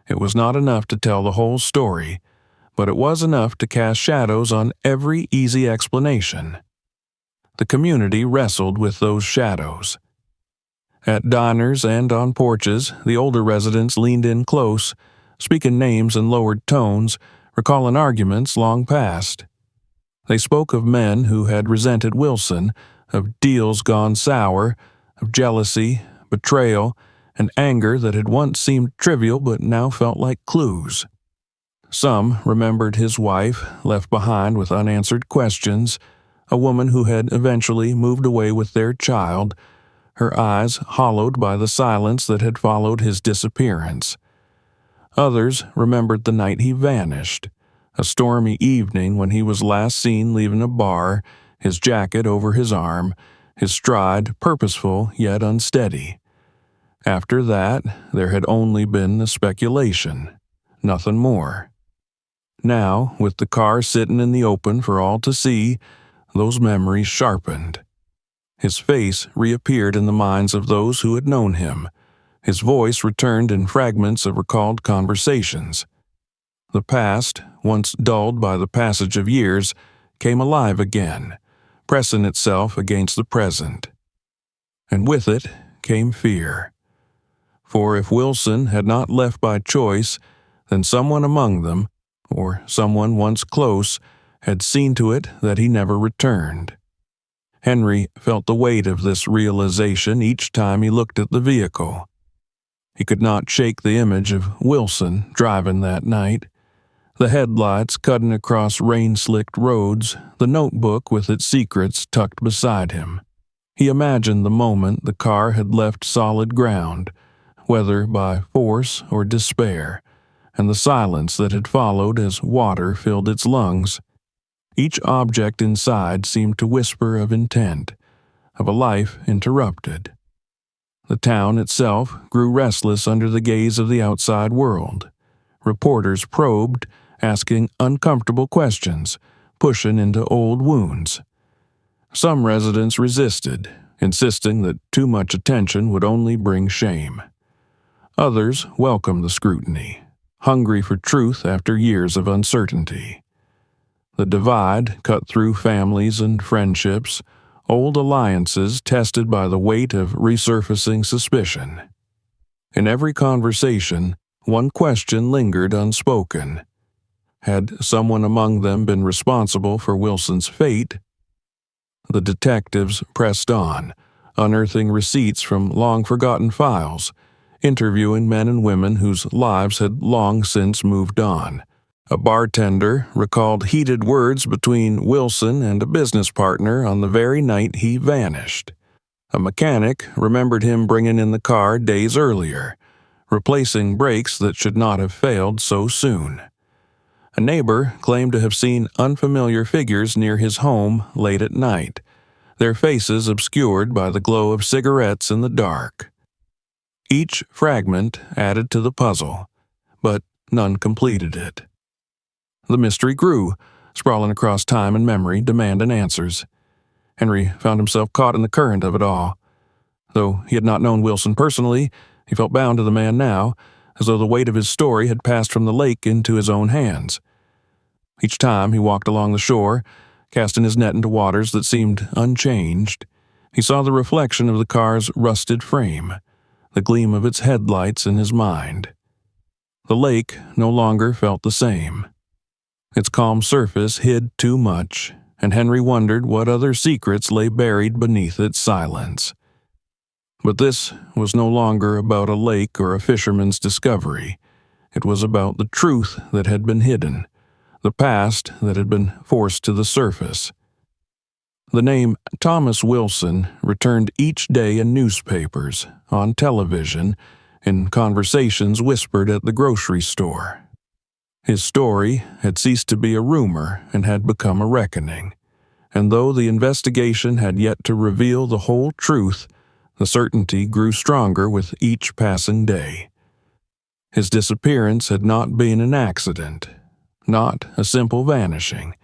It was not enough to tell the whole story, but it was enough to cast shadows on every easy explanation. The community wrestled with those shadows. At diners and on porches, the older residents leaned in close, speaking names in lowered tones, recalling arguments long past. They spoke of men who had resented Wilson, of deals gone sour, of jealousy, betrayal, and anger that had once seemed trivial but now felt like clues. Some remembered his wife, left behind with unanswered questions, a woman who had eventually moved away with their child, her eyes hollowed by the silence that had followed his disappearance. Others remembered the night he vanished, a stormy evening when he was last seen leaving a bar, his jacket over his arm, his stride purposeful yet unsteady. After that, there had only been the speculation, nothing more. Now, with the car sitting in the open for all to see, those memories sharpened. His face reappeared in the minds of those who had known him. His voice returned in fragments of recalled conversations. The past, once dulled by the passage of years, came alive again, pressing itself against the present. And with it came fear. For if Wilson had not left by choice, then someone among them, or someone once close, had seen to it that he never returned. Henry felt the weight of this realization each time he looked at the vehicle. He could not shake the image of Wilson driving that night. The headlights cutting across rain-slicked roads, the notebook with its secrets tucked beside him. He imagined the moment the car had left solid ground, whether by force or despair, and the silence that had followed as water filled its lungs. Each object inside seemed to whisper of intent, of a life interrupted. The town itself grew restless under the gaze of the outside world. Reporters probed, asking uncomfortable questions, pushing into old wounds. Some residents resisted, insisting that too much attention would only bring shame. Others welcomed the scrutiny, hungry for truth after years of uncertainty. The divide cut through families and friendships, old alliances tested by the weight of resurfacing suspicion. In every conversation, one question lingered unspoken. Had someone among them been responsible for Wilson's fate? The detectives pressed on, unearthing receipts from long-forgotten files, interviewing men and women whose lives had long since moved on. A bartender recalled heated words between Wilson and a business partner on the very night he vanished. A mechanic remembered him bringing in the car days earlier, replacing brakes that should not have failed so soon. A neighbor claimed to have seen unfamiliar figures near his home late at night, their faces obscured by the glow of cigarettes in the dark. Each fragment added to the puzzle, but none completed it. The mystery grew, sprawling across time and memory, demanding answers. Henry found himself caught in the current of it all. Though he had not known Wilson personally, he felt bound to the man now, as though the weight of his story had passed from the lake into his own hands. Each time he walked along the shore, casting his net into waters that seemed unchanged, he saw the reflection of the car's rusted frame, the gleam of its headlights in his mind. The lake no longer felt the same. Its calm surface hid too much, and Henry wondered what other secrets lay buried beneath its silence. But this was no longer about a lake or a fisherman's discovery. It was about the truth that had been hidden, the past that had been forced to the surface. The name Thomas Wilson returned each day in newspapers, on television, in conversations whispered at the grocery store. His story had ceased to be a rumor and had become a reckoning, and though the investigation had yet to reveal the whole truth, the certainty grew stronger with each passing day. His disappearance had not been an accident, not a simple vanishing,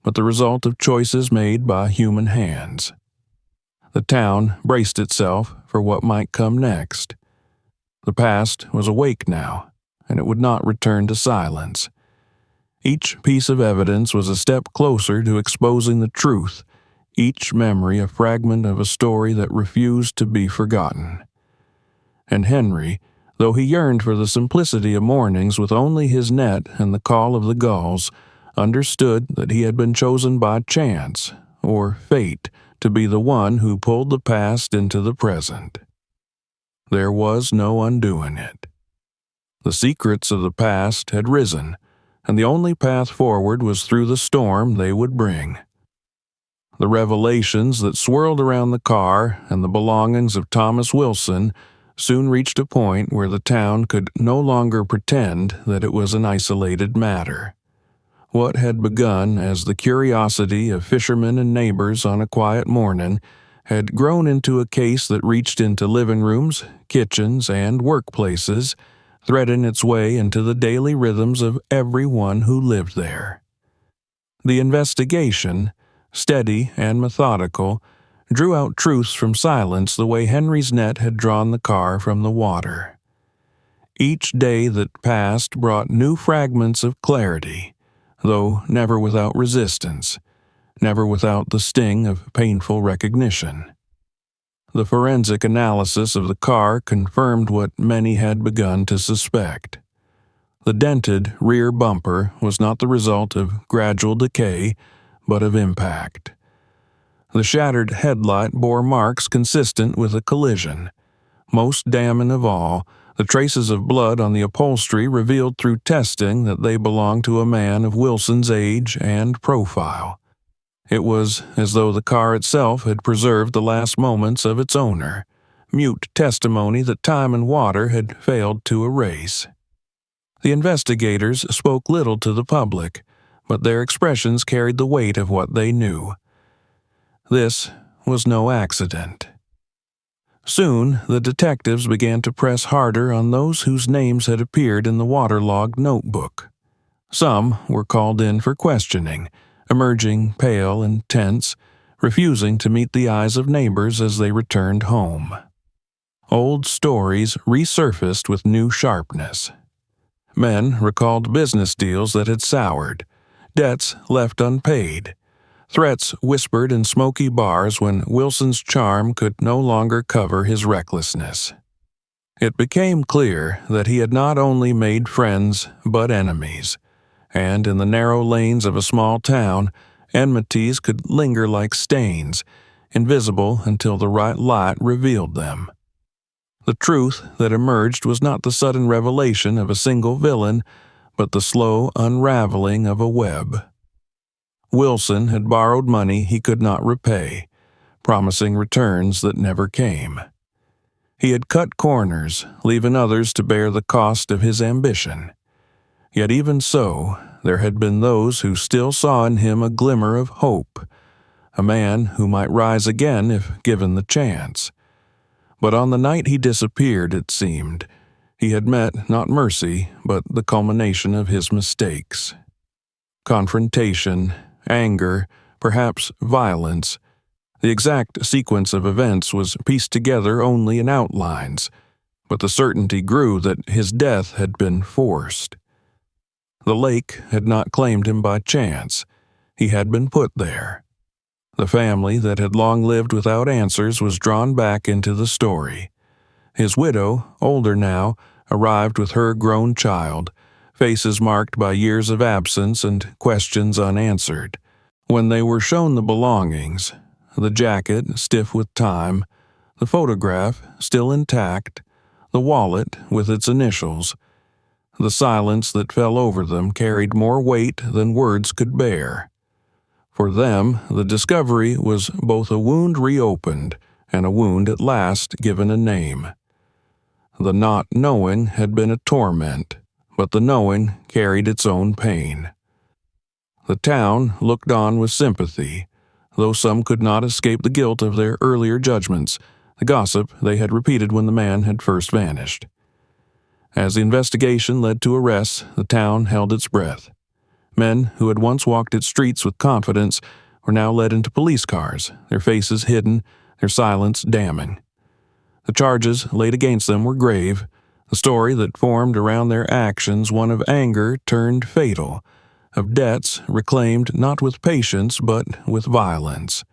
but the result of choices made by human hands. The town braced itself for what might come next. The past was awake now, and it would not return to silence. Each piece of evidence was a step closer to exposing the truth, each memory a fragment of a story that refused to be forgotten. And Henry, though he yearned for the simplicity of mornings with only his net and the call of the gulls, understood that he had been chosen by chance, or fate, to be the one who pulled the past into the present. There was no undoing it. The secrets of the past had risen, and the only path forward was through the storm they would bring. The revelations that swirled around the car and the belongings of Thomas Wilson soon reached a point where the town could no longer pretend that it was an isolated matter. What had begun as the curiosity of fishermen and neighbors on a quiet morning had grown into a case that reached into living rooms, kitchens, and workplaces, threading its way into the daily rhythms of everyone who lived there. The investigation, steady and methodical, drew out truths from silence the way Henry's net had drawn the car from the water. Each day that passed brought new fragments of clarity, though never without resistance, never without the sting of painful recognition. The forensic analysis of the car confirmed what many had begun to suspect. The dented rear bumper was not the result of gradual decay, but of impact. The shattered headlight bore marks consistent with a collision. Most damning of all, the traces of blood on the upholstery revealed through testing that they belonged to a man of Wilson's age and profile. It was as though the car itself had preserved the last moments of its owner, mute testimony that time and water had failed to erase. The investigators spoke little to the public, but their expressions carried the weight of what they knew. This was no accident. Soon, the detectives began to press harder on those whose names had appeared in the waterlogged notebook. Some were called in for questioning, emerging pale and tense, refusing to meet the eyes of neighbors as they returned home. Old stories resurfaced with new sharpness. Men recalled business deals that had soured, debts left unpaid, threats whispered in smoky bars when Wilson's charm could no longer cover his recklessness. It became clear that he had not only made friends but enemies, and in the narrow lanes of a small town, enmities could linger like stains, invisible until the right light revealed them. The truth that emerged was not the sudden revelation of a single villain, but the slow unraveling of a web. Wilson had borrowed money he could not repay, promising returns that never came. He had cut corners, leaving others to bear the cost of his ambition. Yet even so, there had been those who still saw in him a glimmer of hope, a man who might rise again if given the chance. But on the night he disappeared, it seemed, he had met not mercy, but the culmination of his mistakes. Confrontation, anger, perhaps violence. The exact sequence of events was pieced together only in outlines, but the certainty grew that his death had been forced. The lake had not claimed him by chance. He had been put there. The family that had long lived without answers was drawn back into the story. His widow, older now, arrived with her grown child, faces marked by years of absence and questions unanswered. When they were shown the belongings, the jacket stiff with time, the photograph still intact, the wallet with its initials, the silence that fell over them carried more weight than words could bear. For them, the discovery was both a wound reopened and a wound at last given a name. The not knowing had been a torment, but the knowing carried its own pain. The town looked on with sympathy, though some could not escape the guilt of their earlier judgments, the gossip they had repeated when the man had first vanished. As the investigation led to arrests, the town held its breath. Men who had once walked its streets with confidence were now led into police cars, their faces hidden, their silence damning. The charges laid against them were grave, the story that formed around their actions one of anger turned fatal, of debts reclaimed not with patience but with violence.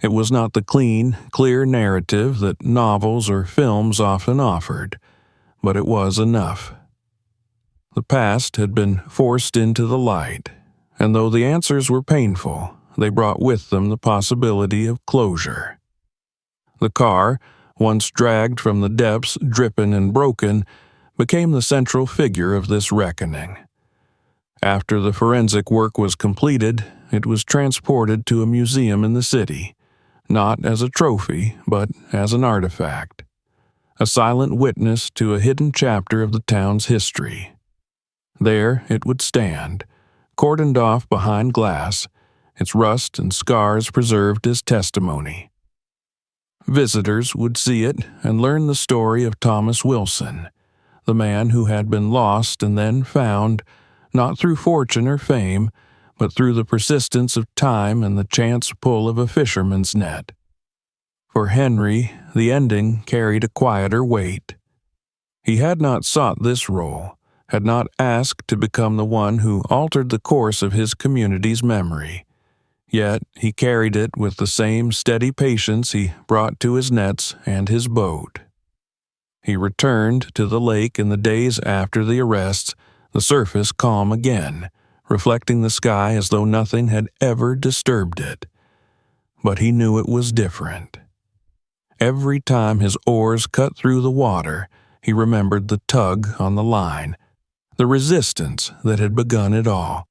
It was not the clean, clear narrative that novels or films often offered, but it was enough. The past had been forced into the light, and though the answers were painful, they brought with them the possibility of closure. The car, once dragged from the depths dripping and broken, became the central figure of this reckoning. After the forensic work was completed, it was transported to a museum in the city, not as a trophy, but as an artifact, a silent witness to a hidden chapter of the town's history. There it would stand, cordoned off behind glass, its rust and scars preserved as testimony. Visitors would see it and learn the story of Thomas Wilson, the man who had been lost and then found, not through fortune or fame, but through the persistence of time and the chance pull of a fisherman's net. For Henry, the ending carried a quieter weight. He had not sought this role, had not asked to become the one who altered the course of his community's memory. Yet he carried it with the same steady patience he brought to his nets and his boat. He returned to the lake in the days after the arrests, the surface calm again, reflecting the sky as though nothing had ever disturbed it. But he knew it was different. Every time his oars cut through the water, he remembered the tug on the line, the resistance that had begun it all.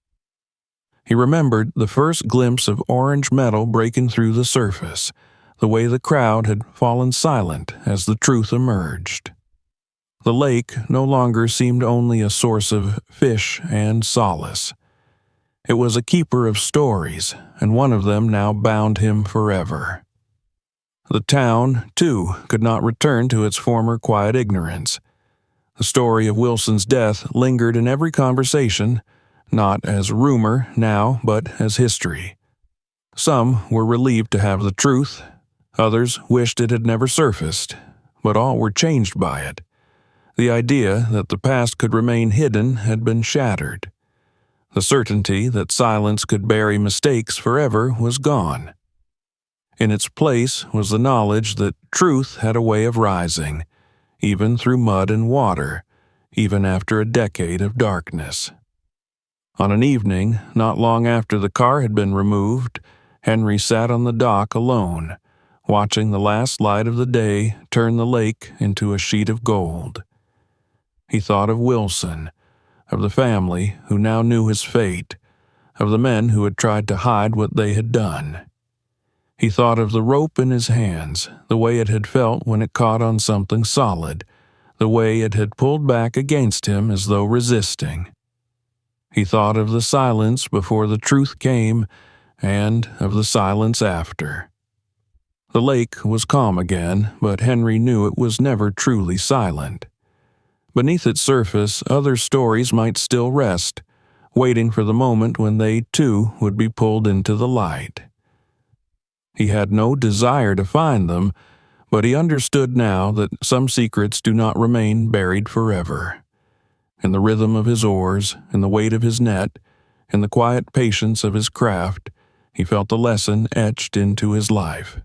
He remembered the first glimpse of orange metal breaking through the surface, the way the crowd had fallen silent as the truth emerged. The lake no longer seemed only a source of fish and solace. It was a keeper of stories, and one of them now bound him forever. The town, too, could not return to its former quiet ignorance. The story of Wilson's death lingered in every conversation, not as rumor now, but as history. Some were relieved to have the truth, others wished it had never surfaced, but all were changed by it. The idea that the past could remain hidden had been shattered. The certainty that silence could bury mistakes forever was gone. In its place was the knowledge that truth had a way of rising, even through mud and water, even after a decade of darkness. On an evening, not long after the car had been removed, Henry sat on the dock alone, watching the last light of the day turn the lake into a sheet of gold. He thought of Wilson, of the family who now knew his fate, of the men who had tried to hide what they had done. He thought of the rope in his hands, the way it had felt when it caught on something solid, the way it had pulled back against him as though resisting. He thought of the silence before the truth came, and of the silence after. The lake was calm again, but Henry knew it was never truly silent. Beneath its surface, other stories might still rest, waiting for the moment when they, too, would be pulled into the light. He had no desire to find them, but he understood now that some secrets do not remain buried forever. In the rhythm of his oars, in the weight of his net, in the quiet patience of his craft, he felt the lesson etched into his life.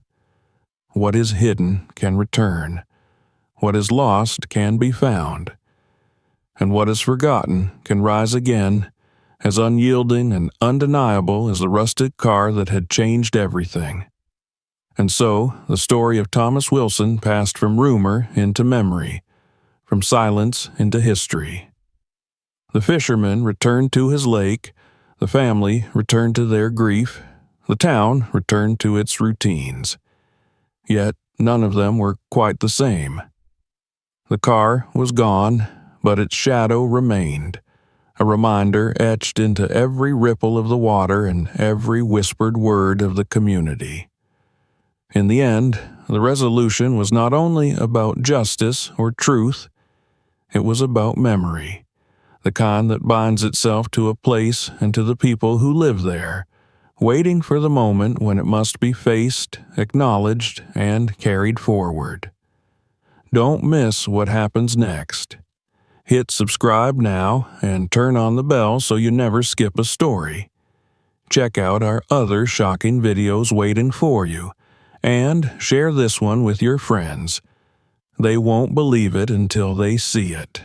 What is hidden can return. What is lost can be found. And what is forgotten can rise again, as unyielding and undeniable as the rusted car that had changed everything. And so, the story of Thomas Wilson passed from rumor into memory, from silence into history. The fisherman returned to his lake, the family returned to their grief, the town returned to its routines. Yet none of them were quite the same. The car was gone, but its shadow remained, a reminder etched into every ripple of the water and every whispered word of the community. In the end, the resolution was not only about justice or truth, it was about memory, the kind that binds itself to a place and to the people who live there, waiting for the moment when it must be faced, acknowledged, and carried forward. Don't miss what happens next. Hit subscribe now and turn on the bell so you never skip a story. Check out our other shocking videos waiting for you, and share this one with your friends. They won't believe it until they see it.